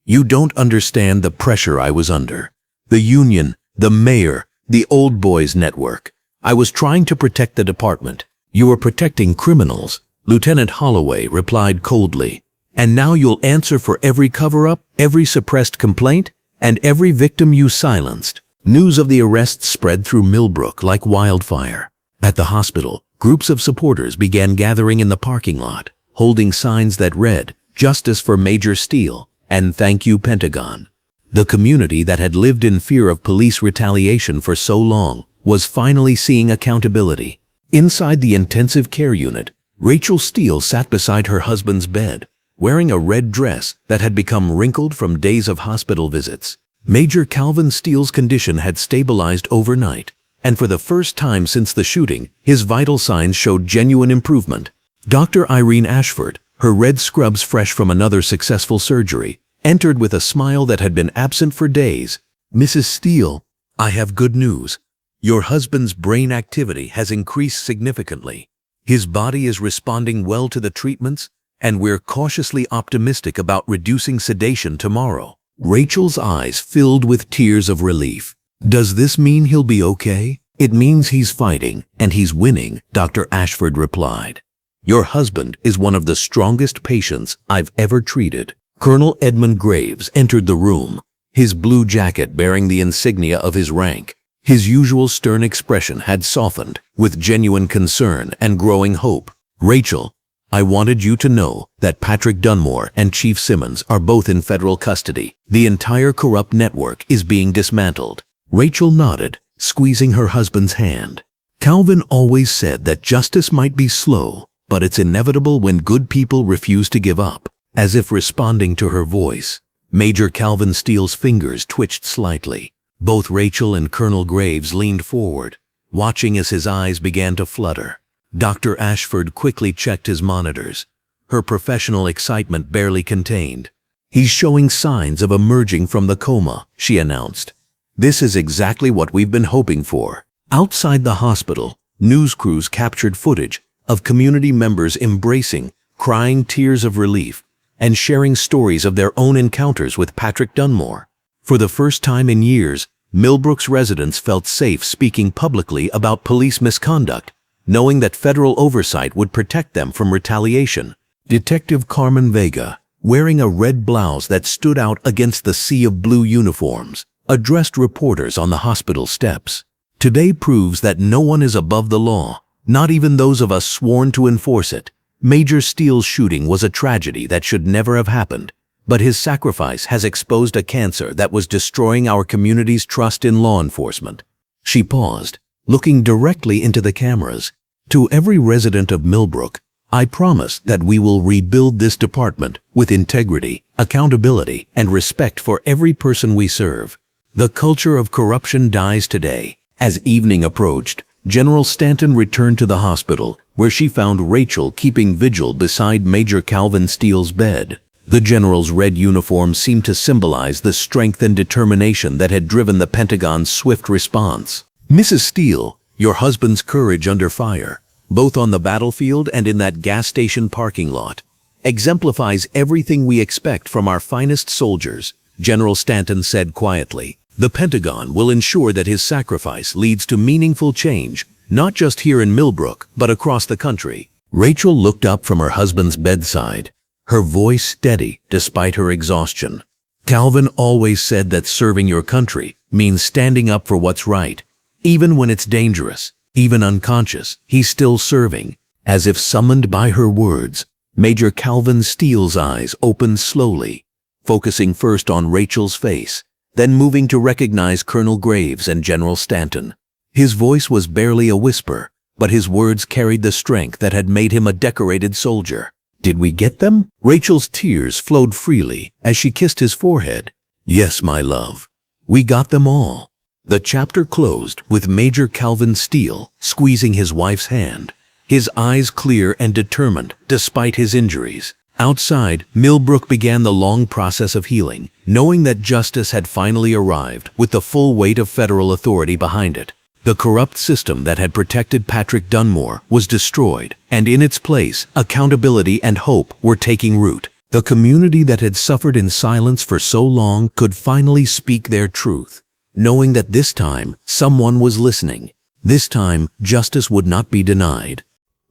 "You don't understand the pressure I was under. The union, the mayor, the old boys network. I was trying to protect the department." "You were protecting criminals," Lieutenant Holloway replied coldly. "And now you'll answer for every cover-up, every suppressed complaint, and every victim you silenced." News of the arrests spread through Millbrook like wildfire. At the hospital, groups of supporters began gathering in the parking lot, holding signs that read, "Justice for Major Steele," and "Thank you, Pentagon." The community that had lived in fear of police retaliation for so long was finally seeing accountability. Inside the intensive care unit, Rachel Steele sat beside her husband's bed, wearing a red dress that had become wrinkled from days of hospital visits. Major Calvin Steele's condition had stabilized overnight, and for the first time since the shooting, his vital signs showed genuine improvement. Dr. Irene Ashford, her red scrubs fresh from another successful surgery, entered with a smile that had been absent for days. "Mrs. Steele, I have good news. Your husband's brain activity has increased significantly. His body is responding well to the treatments, and we're cautiously optimistic about reducing sedation tomorrow." Rachel's eyes filled with tears of relief. "Does this mean he'll be okay?" "It means he's fighting, and he's winning," Dr. Ashford replied. "Your husband is one of the strongest patients I've ever treated." Colonel Edmund Graves entered the room, his blue jacket bearing the insignia of his rank. His usual stern expression had softened with genuine concern and growing hope. "Rachel, I wanted you to know that Patrick Dunmore and Chief Simmons are both in federal custody. The entire corrupt network is being dismantled." Rachel nodded, squeezing her husband's hand. "Calvin always said that justice might be slow, but it's inevitable when good people refuse to give up." As if responding to her voice, Major Calvin Steele's fingers twitched slightly. Both Rachel and Colonel Graves leaned forward, watching as his eyes began to flutter. Dr. Ashford quickly checked his monitors, her professional excitement barely contained. "He's showing signs of emerging from the coma," she announced. "This is exactly what we've been hoping for." Outside the hospital, news crews captured footage of community members embracing, crying tears of relief, and sharing stories of their own encounters with Patrick Dunmore. For the first time in years, Millbrook's residents felt safe speaking publicly about police misconduct, knowing that federal oversight would protect them from retaliation. Detective Carmen Vega, wearing a red blouse that stood out against the sea of blue uniforms, addressed reporters on the hospital steps. "Today proves that no one is above the law, not even those of us sworn to enforce it. Major Steele's shooting was a tragedy that should never have happened, but his sacrifice has exposed a cancer that was destroying our community's trust in law enforcement." She paused, looking directly into the cameras. "To every resident of Millbrook, I promise that we will rebuild this department with integrity, accountability, and respect for every person we serve." The culture of corruption dies today. As evening approached, General Stanton returned to the hospital, where she found Rachel keeping vigil beside Major Calvin Steele's bed. The general's red uniform seemed to symbolize the strength and determination that had driven the Pentagon's swift response. "Mrs. Steele, your husband's courage under fire, both on the battlefield and in that gas station parking lot, exemplifies everything we expect from our finest soldiers," General Stanton said quietly. "The Pentagon will ensure that his sacrifice leads to meaningful change, not just here in Millbrook, but across the country." Rachel looked up from her husband's bedside, her voice steady despite her exhaustion. "Calvin always said that serving your country means standing up for what's right. Even when it's dangerous, even unconscious, he's still serving." As if summoned by her words, Major Calvin Steele's eyes opened slowly, focusing first on Rachel's face, then moving to recognize Colonel Graves and General Stanton. His voice was barely a whisper, but his words carried the strength that had made him a decorated soldier. "Did we get them?" Rachel's tears flowed freely as she kissed his forehead. "Yes, my love. We got them all." The chapter closed with Major Calvin Steele squeezing his wife's hand, his eyes clear and determined despite his injuries. Outside, Millbrook began the long process of healing, knowing that justice had finally arrived with the full weight of federal authority behind it. The corrupt system that had protected Patrick Dunmore was destroyed, and in its place, accountability and hope were taking root. The community that had suffered in silence for so long could finally speak their truth, knowing that this time someone was listening. This time, justice would not be denied.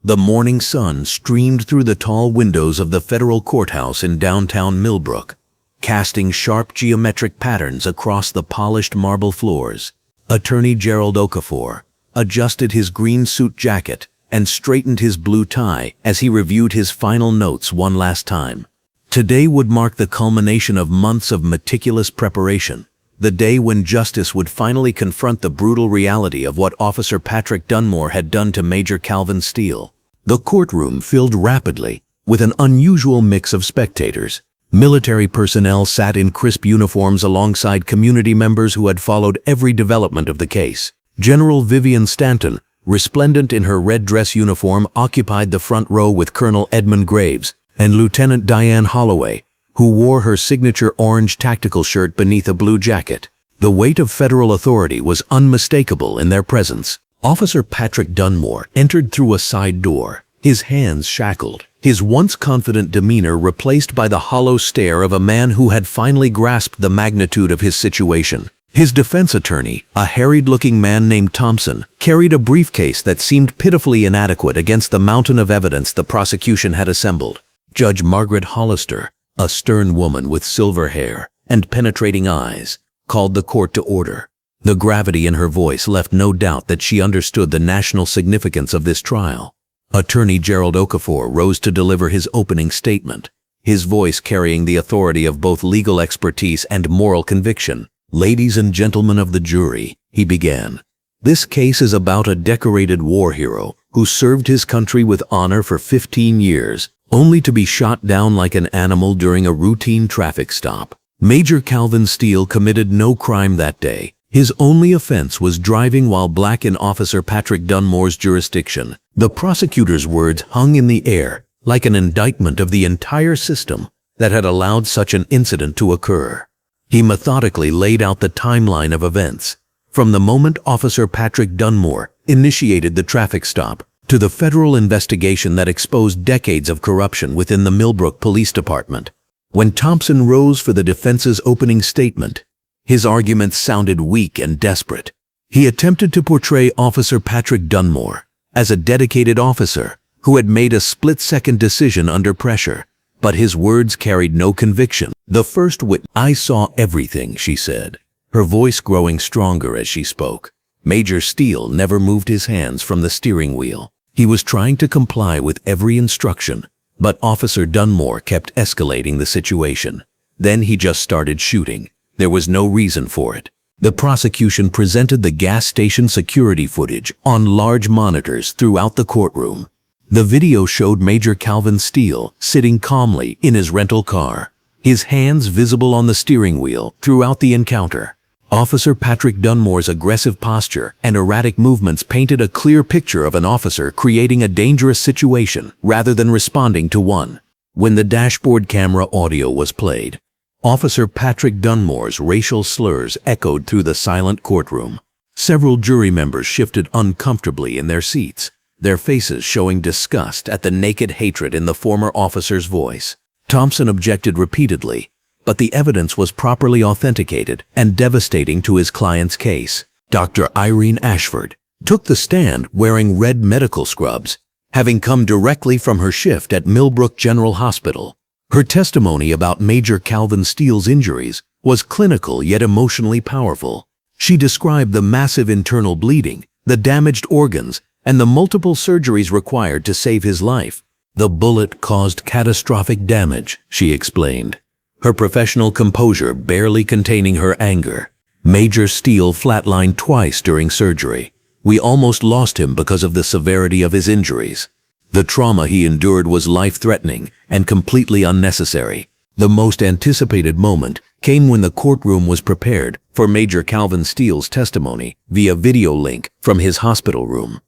The morning sun streamed through the tall windows of the federal courthouse in downtown Millbrook, casting sharp geometric patterns across the polished marble floors. Attorney Gerald Okafor adjusted his green suit jacket and straightened his blue tie as he reviewed his final notes one last time. Today would mark the culmination of months of meticulous preparation, the day when justice would finally confront the brutal reality of what Officer Patrick Dunmore had done to Major Calvin Steele. The courtroom filled rapidly with an unusual mix of spectators. Military personnel sat in crisp uniforms alongside community members who had followed every development of the case. General Vivian Stanton, resplendent in her red dress uniform, occupied the front row with Colonel Edmund Graves and Lieutenant Diane Holloway, who wore her signature orange tactical shirt beneath a blue jacket. The weight of federal authority was unmistakable in their presence. Officer Patrick Dunmore entered through a side door, his hands shackled, his once confident demeanor replaced by the hollow stare of a man who had finally grasped the magnitude of his situation. His defense attorney, a harried-looking man named Thompson, carried a briefcase that seemed pitifully inadequate against the mountain of evidence the prosecution had assembled. Judge Margaret Hollister, a stern woman with silver hair and penetrating eyes, called the court to order. The gravity in her voice left no doubt that she understood the national significance of this trial. Attorney Gerald Okafor rose to deliver his opening statement, his voice carrying the authority of both legal expertise and moral conviction. "Ladies and gentlemen of the jury," he began, "this case is about a decorated war hero who served his country with honor for 15 years, only to be shot down like an animal during a routine traffic stop. Major Calvin Steele committed no crime that day. His only offense was driving while black in Officer Patrick Dunmore's jurisdiction." The prosecutor's words hung in the air like an indictment of the entire system that had allowed such an incident to occur. He methodically laid out the timeline of events, from the moment Officer Patrick Dunmore initiated the traffic stop to the federal investigation that exposed decades of corruption within the Millbrook Police Department. When Thompson rose for the defense's opening statement, his arguments sounded weak and desperate. He attempted to portray Officer Patrick Dunmore as a dedicated officer who had made a split-second decision under pressure, but his words carried no conviction. The first witness, "I saw everything," she said, her voice growing stronger as she spoke. Major Steele never moved his hands from the steering wheel. He was trying to comply with every instruction, but Officer Dunmore kept escalating the situation. Then he just started shooting. There was no reason for it. The prosecution presented the gas station security footage on large monitors throughout the courtroom. The video showed Major Calvin Steele sitting calmly in his rental car, his hands visible on the steering wheel throughout the encounter. Officer Patrick Dunmore's aggressive posture and erratic movements painted a clear picture of an officer creating a dangerous situation rather than responding to one. When the dashboard camera audio was played, Officer Patrick Dunmore's racial slurs echoed through the silent courtroom. Several jury members shifted uncomfortably in their seats, their faces showing disgust at the naked hatred in the former officer's voice. Thompson objected repeatedly, but the evidence was properly authenticated and devastating to his client's case. Dr. Irene Ashford took the stand wearing red medical scrubs, having come directly from her shift at Millbrook General Hospital. Her testimony about Major Calvin Steele's injuries was clinical yet emotionally powerful. She described the massive internal bleeding, the damaged organs, and the multiple surgeries required to save his life. "The bullet caused catastrophic damage," she explained, her professional composure barely containing her anger. "Major Steele flatlined twice during surgery. We almost lost him because of the severity of his injuries. The trauma he endured was life-threatening and completely unnecessary." The most anticipated moment came when the courtroom was prepared for Major Calvin Steele's testimony via video link from his hospital room.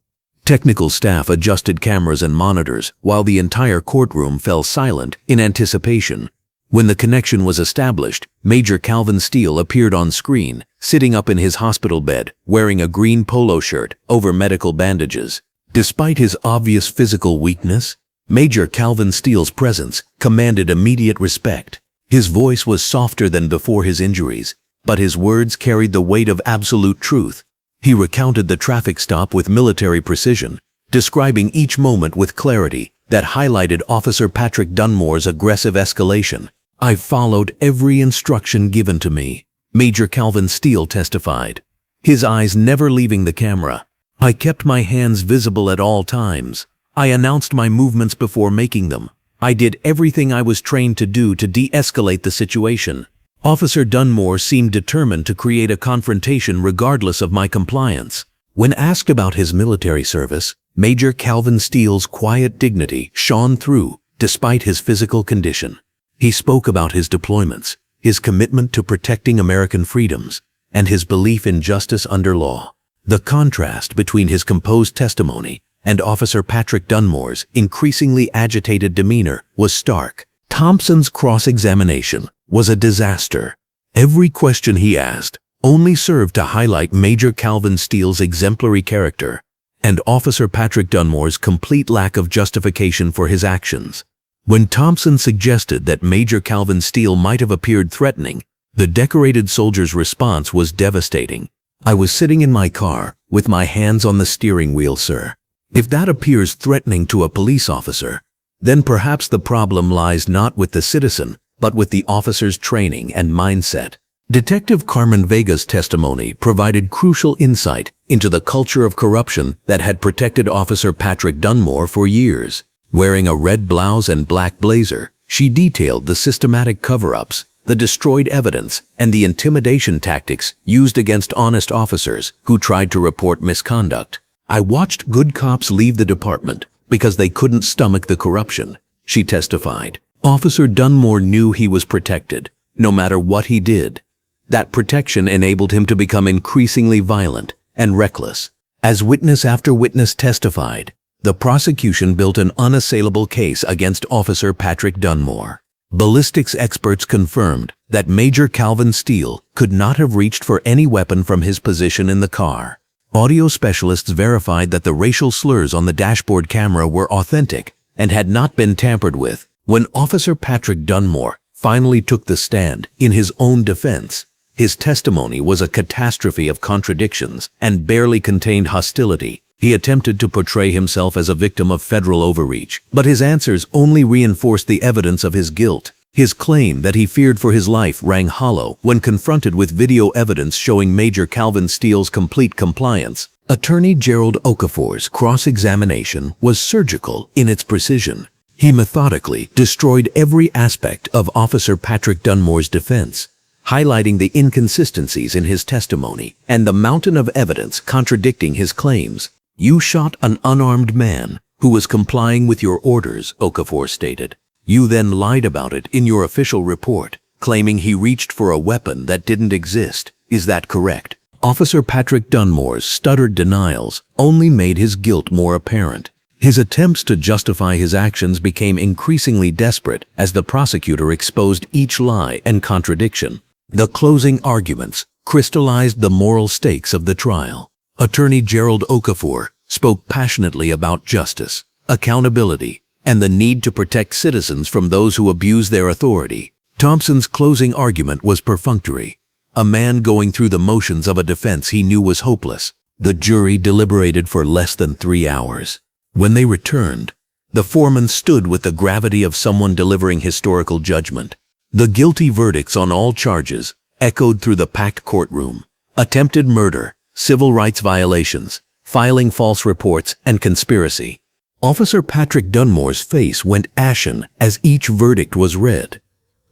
Technical staff adjusted cameras and monitors while the entire courtroom fell silent in anticipation. When the connection was established, Major Calvin Steele appeared on screen, sitting up in his hospital bed, wearing a green polo shirt over medical bandages. Despite his obvious physical weakness, Major Calvin Steele's presence commanded immediate respect. His voice was softer than before his injuries, but his words carried the weight of absolute truth. He recounted the traffic stop with military precision, describing each moment with clarity that highlighted Officer Patrick Dunmore's aggressive escalation. "I followed every instruction given to me," Major Calvin Steele testified, his eyes never leaving the camera. "I kept my hands visible at all times. I announced my movements before making them. I did everything I was trained to do to de-escalate the situation." Officer Dunmore seemed determined to create a confrontation regardless of my compliance. When asked about his military service, Major Calvin Steele's quiet dignity shone through despite his physical condition. He spoke about his deployments, his commitment to protecting American freedoms, and his belief in justice under law. The contrast between his composed testimony and Officer Patrick Dunmore's increasingly agitated demeanor was stark. Thompson's cross-examination was a disaster. Every question he asked only served to highlight Major Calvin Steele's exemplary character and Officer Patrick Dunmore's complete lack of justification for his actions. When Thompson suggested that Major Calvin Steele might have appeared threatening, the decorated soldier's response was devastating. "I was sitting in my car with my hands on the steering wheel, sir. If that appears threatening to a police officer, then perhaps the problem lies not with the citizen, but with the officer's training and mindset." Detective Carmen Vega's testimony provided crucial insight into the culture of corruption that had protected Officer Patrick Dunmore for years. Wearing a red blouse and black blazer, she detailed the systematic cover-ups, the destroyed evidence, and the intimidation tactics used against honest officers who tried to report misconduct. "I watched good cops leave the department because they couldn't stomach the corruption," she testified. Officer Dunmore knew he was protected, no matter what he did. That protection enabled him to become increasingly violent and reckless. As witness after witness testified, the prosecution built an unassailable case against Officer Patrick Dunmore. Ballistics experts confirmed that Major Calvin Steele could not have reached for any weapon from his position in the car. Audio specialists verified that the racial slurs on the dashboard camera were authentic and had not been tampered with. When Officer Patrick Dunmore finally took the stand in his own defense, his testimony was a catastrophe of contradictions and barely contained hostility. He attempted to portray himself as a victim of federal overreach, but his answers only reinforced the evidence of his guilt. His claim that he feared for his life rang hollow when confronted with video evidence showing Major Calvin Steele's complete compliance. Attorney Gerald Okafor's cross-examination was surgical in its precision. He methodically destroyed every aspect of Officer Patrick Dunmore's defense, highlighting the inconsistencies in his testimony and the mountain of evidence contradicting his claims. "You shot an unarmed man who was complying with your orders," Okafor stated. "You then lied about it in your official report, claiming he reached for a weapon that didn't exist. Is that correct?" Officer Patrick Dunmore's stuttered denials only made his guilt more apparent. His attempts to justify his actions became increasingly desperate as the prosecutor exposed each lie and contradiction. The closing arguments crystallized the moral stakes of the trial. Attorney Gerald Okafor spoke passionately about justice, accountability, and the need to protect citizens from those who abuse their authority. Thompson's closing argument was perfunctory, a man going through the motions of a defense he knew was hopeless. The jury deliberated for less than 3 hours. When they returned, the foreman stood with the gravity of someone delivering historical judgment. The guilty verdicts on all charges echoed through the packed courtroom. Attempted murder, civil rights violations, filing false reports, and conspiracy. Officer Patrick Dunmore's face went ashen as each verdict was read.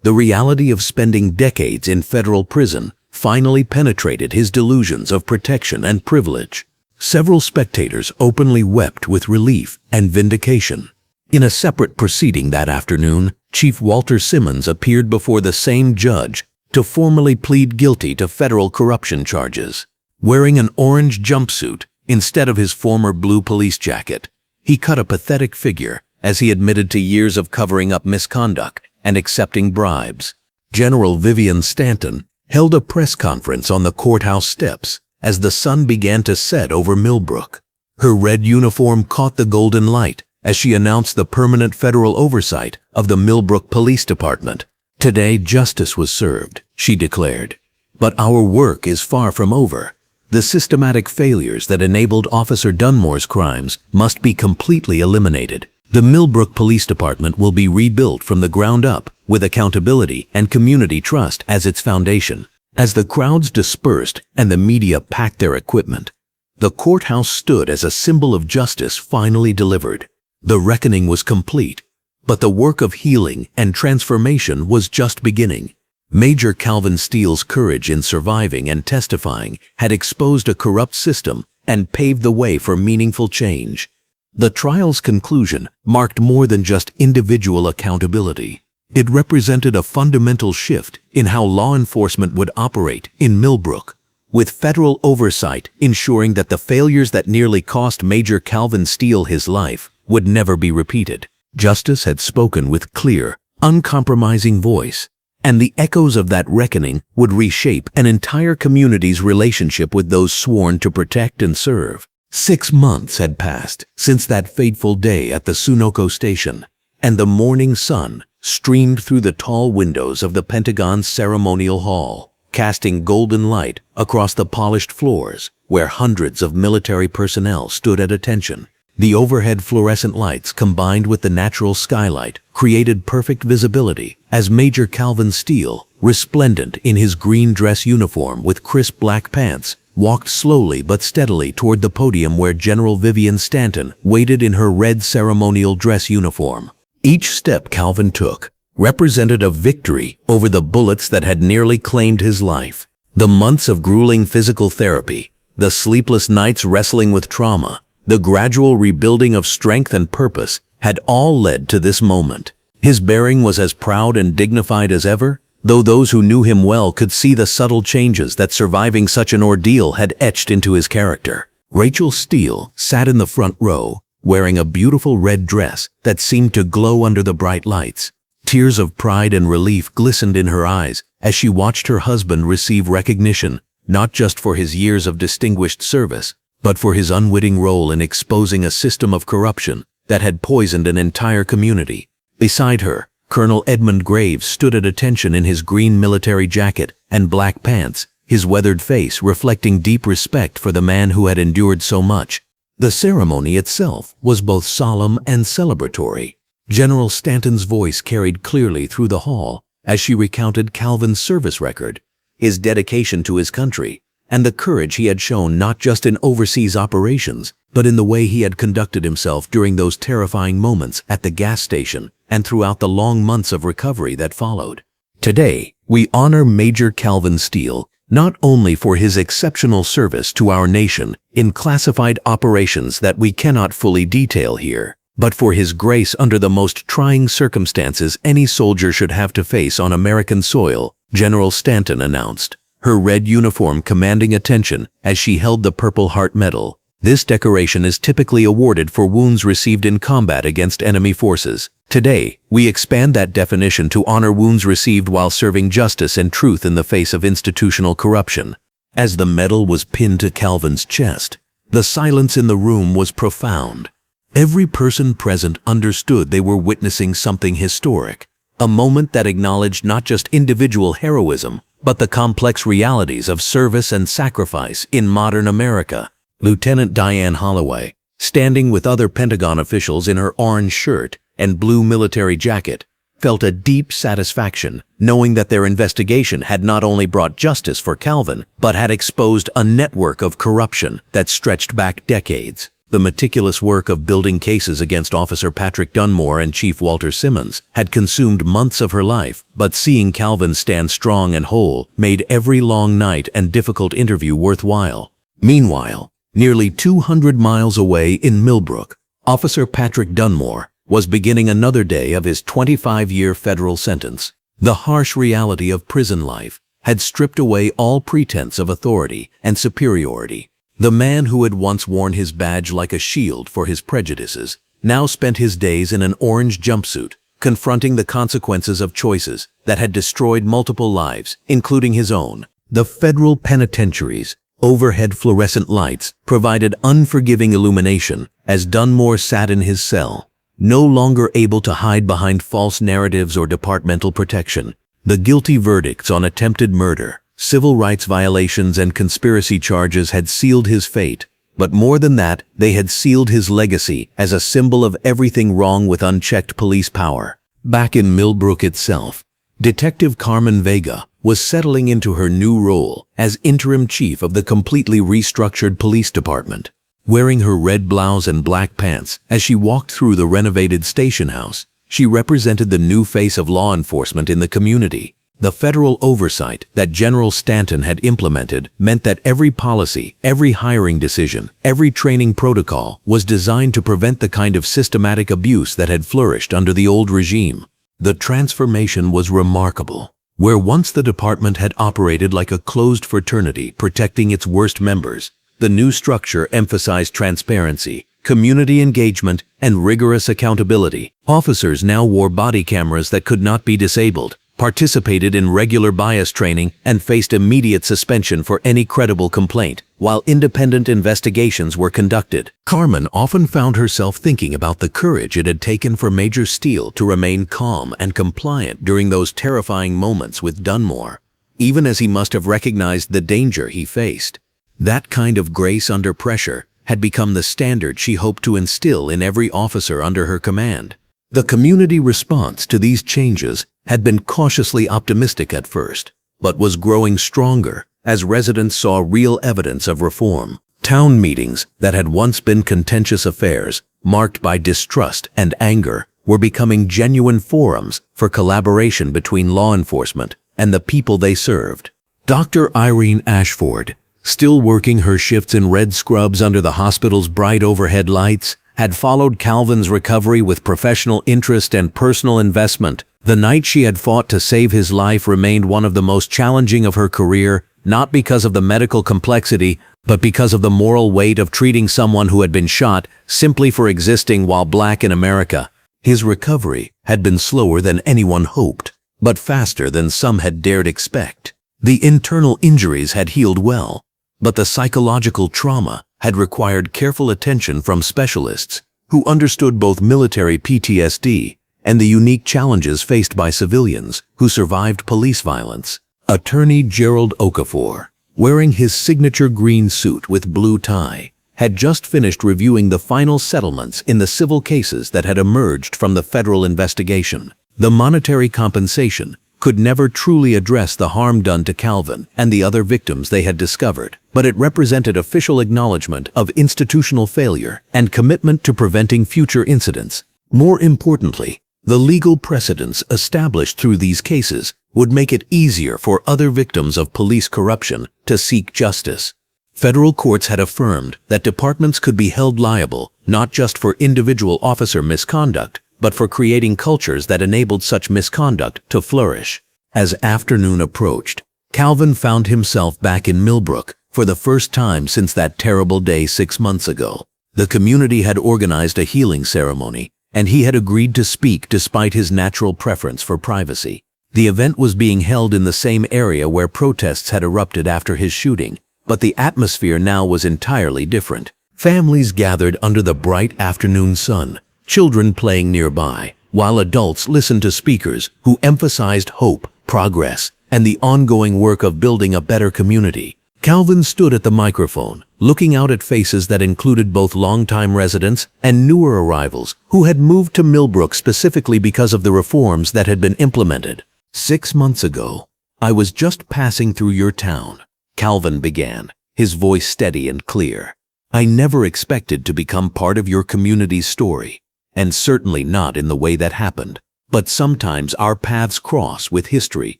The reality of spending decades in federal prison finally penetrated his delusions of protection and privilege. Several spectators openly wept with relief and vindication. In a separate proceeding that afternoon, Chief Walter Simmons appeared before the same judge to formally plead guilty to federal corruption charges. Wearing an orange jumpsuit instead of his former blue police jacket, he cut a pathetic figure as he admitted to years of covering up misconduct and accepting bribes. General Vivian Stanton held a press conference on the courthouse steps as the sun began to set over Millbrook. Her red uniform caught the golden light as she announced the permanent federal oversight of the Millbrook Police Department. "Today justice was served," she declared. "But our work is far from over. The systematic failures that enabled Officer Dunmore's crimes must be completely eliminated. The Millbrook Police Department will be rebuilt from the ground up with accountability and community trust as its foundation." As the crowds dispersed and the media packed their equipment, the courthouse stood as a symbol of justice finally delivered. The reckoning was complete, but the work of healing and transformation was just beginning. Major Calvin Steele's courage in surviving and testifying had exposed a corrupt system and paved the way for meaningful change. The trial's conclusion marked more than just individual accountability. It represented a fundamental shift in how law enforcement would operate in Millbrook, with federal oversight ensuring that the failures that nearly cost Major Calvin Steele his life would never be repeated. Justice had spoken with clear, uncompromising voice, and the echoes of that reckoning would reshape an entire community's relationship with those sworn to protect and serve. 6 months had passed since that fateful day at the Sunoco station, and the morning sun streamed through the tall windows of the Pentagon ceremonial hall, casting golden light across the polished floors where hundreds of military personnel stood at attention. The overhead fluorescent lights combined with the natural skylight created perfect visibility as Major Calvin Steele, resplendent in his green dress uniform with crisp black pants, walked slowly but steadily toward the podium where General Vivian Stanton waited in her red ceremonial dress uniform. Each step Calvin took represented a victory over the bullets that had nearly claimed his life. The months of grueling physical therapy, the sleepless nights wrestling with trauma, the gradual rebuilding of strength and purpose had all led to this moment. His bearing was as proud and dignified as ever, though those who knew him well could see the subtle changes that surviving such an ordeal had etched into his character. Rachel Steele sat in the front row, wearing a beautiful red dress that seemed to glow under the bright lights. Tears of pride and relief glistened in her eyes as she watched her husband receive recognition, not just for his years of distinguished service, but for his unwitting role in exposing a system of corruption that had poisoned an entire community. Beside her, Colonel Edmund Graves stood at attention in his green military jacket and black pants, his weathered face reflecting deep respect for the man who had endured so much. The ceremony itself was both solemn and celebratory. General Stanton's voice carried clearly through the hall as she recounted Calvin's service record, his dedication to his country, and the courage he had shown not just in overseas operations, but in the way he had conducted himself during those terrifying moments at the gas station and throughout the long months of recovery that followed. Today, we honor Major Calvin Steele not only for his exceptional service to our nation in classified operations that we cannot fully detail here, but for his grace under the most trying circumstances any soldier should have to face on American soil, General Stanton announced. her red uniform commanding attention as she held the Purple Heart Medal. This decoration is typically awarded for wounds received in combat against enemy forces. Today, we expand that definition to honor wounds received while serving justice and truth in the face of institutional corruption. As the medal was pinned to Calvin's chest, the silence in the room was profound. Every person present understood they were witnessing something historic, a moment that acknowledged not just individual heroism, but the complex realities of service and sacrifice in modern America. Lieutenant Diane Holloway, standing with other Pentagon officials in her orange shirt and blue military jacket, felt a deep satisfaction knowing that their investigation had not only brought justice for Calvin, but had exposed a network of corruption that stretched back decades. The meticulous work of building cases against Officer Patrick Dunmore and Chief Walter Simmons had consumed months of her life, but seeing Calvin stand strong and whole made every long night and difficult interview worthwhile. Meanwhile, nearly 200 miles away in Millbrook, Officer Patrick Dunmore was beginning another day of his 25-year federal sentence. The harsh reality of prison life had stripped away all pretense of authority and superiority. The man who had once worn his badge like a shield for his prejudices now spent his days in an orange jumpsuit, confronting the consequences of choices that had destroyed multiple lives, including his own. The federal penitentiaries overhead fluorescent lights provided unforgiving illumination as Dunmore sat in his cell, no longer able to hide behind false narratives or departmental protection. The guilty verdicts on attempted murder, civil rights violations, and conspiracy charges had sealed his fate, but more than that, they had sealed his legacy as a symbol of everything wrong with unchecked police power. Back in Millbrook itself, Detective Carmen Vega was settling into her new role as interim chief of the completely restructured police department. Wearing her red blouse and black pants as she walked through the renovated station house, she represented the new face of law enforcement in the community. The federal oversight that General Stanton had implemented meant that every policy, every hiring decision, every training protocol was designed to prevent the kind of systematic abuse that had flourished under the old regime. The transformation was remarkable. Where once the department had operated like a closed fraternity protecting its worst members, the new structure emphasized transparency, community engagement, and rigorous accountability. Officers now wore body cameras that could not be disabled, participated in regular bias training, and faced immediate suspension for any credible complaint, while independent investigations were conducted. Carmen often found herself thinking about the courage it had taken for Major Steele to remain calm and compliant during those terrifying moments with Dunmore, even as he must have recognized the danger he faced. That kind of grace under pressure had become the standard she hoped to instill in every officer under her command. The community response to these changes had been cautiously optimistic at first, but was growing stronger as residents saw real evidence of reform. Town meetings that had once been contentious affairs, marked by distrust and anger, were becoming genuine forums for collaboration between law enforcement and the people they served. Dr. Irene Ashford, still working her shifts in red scrubs under the hospital's bright overhead lights, had followed Calvin's recovery with professional interest and personal investment. The night she had fought to save his life remained one of the most challenging of her career, not because of the medical complexity, but because of the moral weight of treating someone who had been shot simply for existing while black in America. His recovery had been slower than anyone hoped, but faster than some had dared expect. The internal injuries had healed well, but the psychological trauma had required careful attention from specialists who understood both military PTSD and the unique challenges faced by civilians who survived police violence. Attorney Gerald Okafor, wearing his signature green suit with blue tie, had just finished reviewing the final settlements in the civil cases that had emerged from the federal investigation. The monetary compensation could never truly address the harm done to Calvin and the other victims they had discovered, but it represented official acknowledgement of institutional failure and commitment to preventing future incidents. More importantly, the legal precedents established through these cases would make it easier for other victims of police corruption to seek justice. Federal courts had affirmed that departments could be held liable not just for individual officer misconduct, but for creating cultures that enabled such misconduct to flourish. As afternoon approached, Calvin found himself back in Millbrook for the first time since that terrible day 6 months ago. The community had organized a healing ceremony, and he had agreed to speak despite his natural preference for privacy. The event was being held in the same area where protests had erupted after his shooting, but the atmosphere now was entirely different. Families gathered under the bright afternoon sun, children playing nearby, while adults listened to speakers who emphasized hope, progress, and the ongoing work of building a better community. Calvin stood at the microphone, looking out at faces that included both longtime residents and newer arrivals who had moved to Millbrook specifically because of the reforms that had been implemented. 6 months ago, I was just passing through your town, Calvin began, his voice steady and clear. I never expected to become part of your community's story, and certainly not in the way that happened. But sometimes our paths cross with history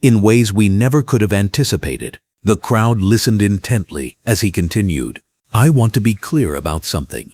in ways we never could have anticipated. The crowd listened intently as he continued. I want to be clear about something.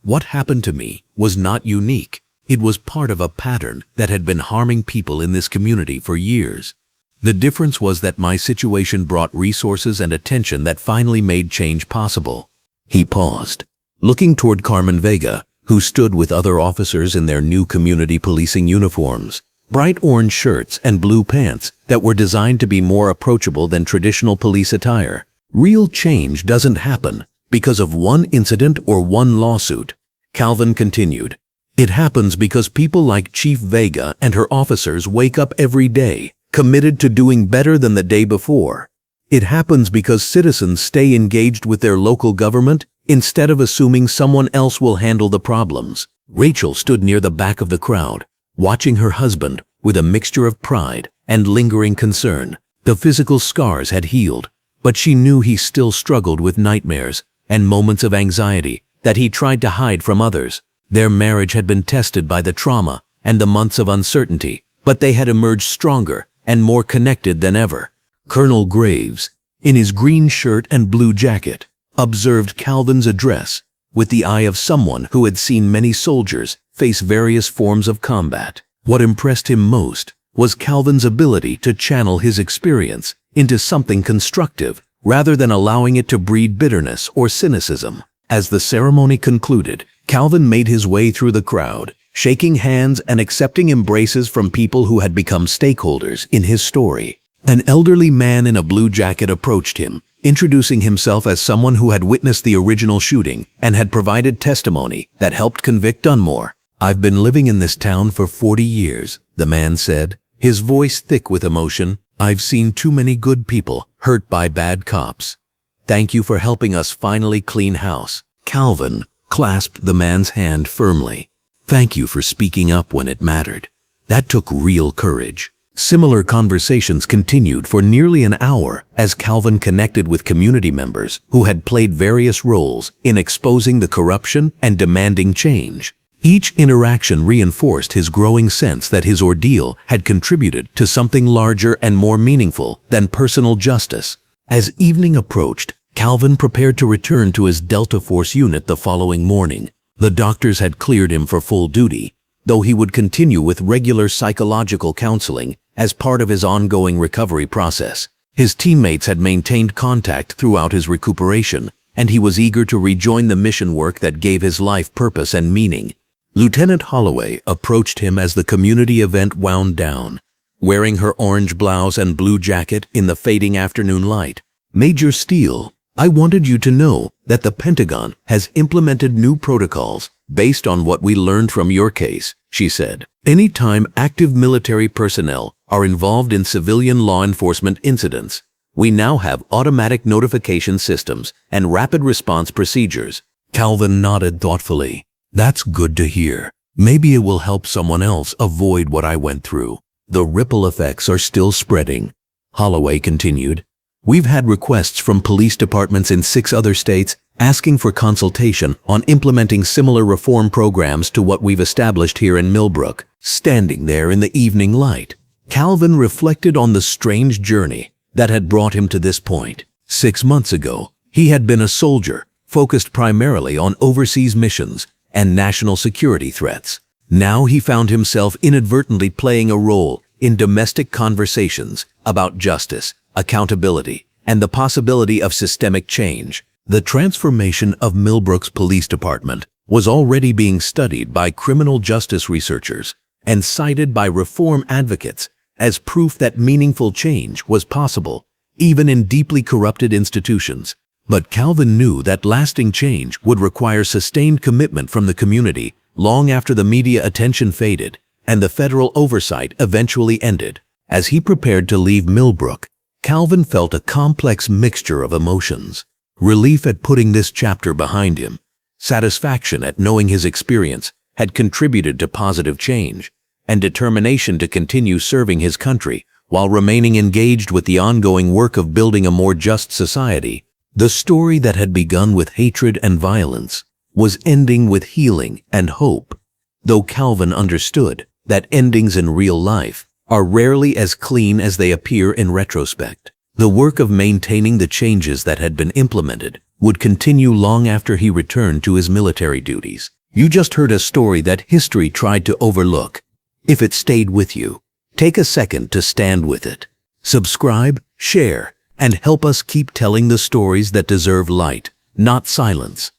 What happened to me was not unique. It was part of a pattern that had been harming people in this community for years. The difference was that my situation brought resources and attention that finally made change possible. He paused, looking toward Carmen Vega, who stood with other officers in their new community policing uniforms, bright orange shirts and blue pants that were designed to be more approachable than traditional police attire. Real change doesn't happen because of one incident or one lawsuit, Calvin continued. It happens because people like Chief Vega and her officers wake up every day, committed to doing better than the day before. It happens because citizens stay engaged with their local government instead of assuming someone else will handle the problems. Rachel stood near the back of the crowd, watching her husband with a mixture of pride and lingering concern. The physical scars had healed, but she knew he still struggled with nightmares and moments of anxiety that he tried to hide from others. Their marriage had been tested by the trauma and the months of uncertainty, but they had emerged stronger and more connected than ever. Colonel Graves, in his green shirt and blue jacket, observed Calvin's address with the eye of someone who had seen many soldiers face various forms of combat. What impressed him most was Calvin's ability to channel his experience into something constructive rather than allowing it to breed bitterness or cynicism. As the ceremony concluded, Calvin made his way through the crowd, shaking hands and accepting embraces from people who had become stakeholders in his story. An elderly man in a blue jacket approached him, introducing himself as someone who had witnessed the original shooting and had provided testimony that helped convict Dunmore. I've been living in this town for 40 years, the man said, his voice thick with emotion. I've seen too many good people hurt by bad cops. Thank you for helping us finally clean house. Calvin clasped the man's hand firmly. Thank you for speaking up when it mattered. That took real courage. Similar conversations continued for nearly an hour as Calvin connected with community members who had played various roles in exposing the corruption and demanding change. Each interaction reinforced his growing sense that his ordeal had contributed to something larger and more meaningful than personal justice. As evening approached, Calvin prepared to return to his Delta Force unit the following morning. The doctors had cleared him for full duty, though he would continue with regular psychological counseling as part of his ongoing recovery process. His teammates had maintained contact throughout his recuperation, and he was eager to rejoin the mission work that gave his life purpose and meaning. Lieutenant Holloway approached him as the community event wound down, wearing her orange blouse and blue jacket in the fading afternoon light. Major Steele, I wanted you to know that the Pentagon has implemented new protocols based on what we learned from your case, she said. Anytime active military personnel are involved in civilian law enforcement incidents, we now have automatic notification systems and rapid response procedures. Calvin nodded thoughtfully. That's good to hear. Maybe it will help someone else avoid what I went through. The ripple effects are still spreading, Holloway continued. We've had requests from police departments in 6 other states asking for consultation on implementing similar reform programs to what we've established here in Millbrook. Standing there in the evening light, Calvin reflected on the strange journey that had brought him to this point. 6 months ago, he had been a soldier, focused primarily on overseas missions and national security threats. Now he found himself inadvertently playing a role in domestic conversations about justice accountability, and the possibility of systemic change. The transformation of Millbrook's police department was already being studied by criminal justice researchers and cited by reform advocates as proof that meaningful change was possible, even in deeply corrupted institutions. But Calvin knew that lasting change would require sustained commitment from the community long after the media attention faded and the federal oversight eventually ended. As he prepared to leave Millbrook, Calvin felt a complex mixture of emotions. Relief at putting this chapter behind him, satisfaction at knowing his experience had contributed to positive change, and determination to continue serving his country while remaining engaged with the ongoing work of building a more just society. The story that had begun with hatred and violence was ending with healing and hope, though Calvin understood that endings in real life are rarely as clean as they appear in retrospect. The work of maintaining the changes that had been implemented would continue long after he returned to his military duties. You just heard a story that history tried to overlook. If it stayed with you, take a second to stand with it. Subscribe, share, and help us keep telling the stories that deserve light, not silence.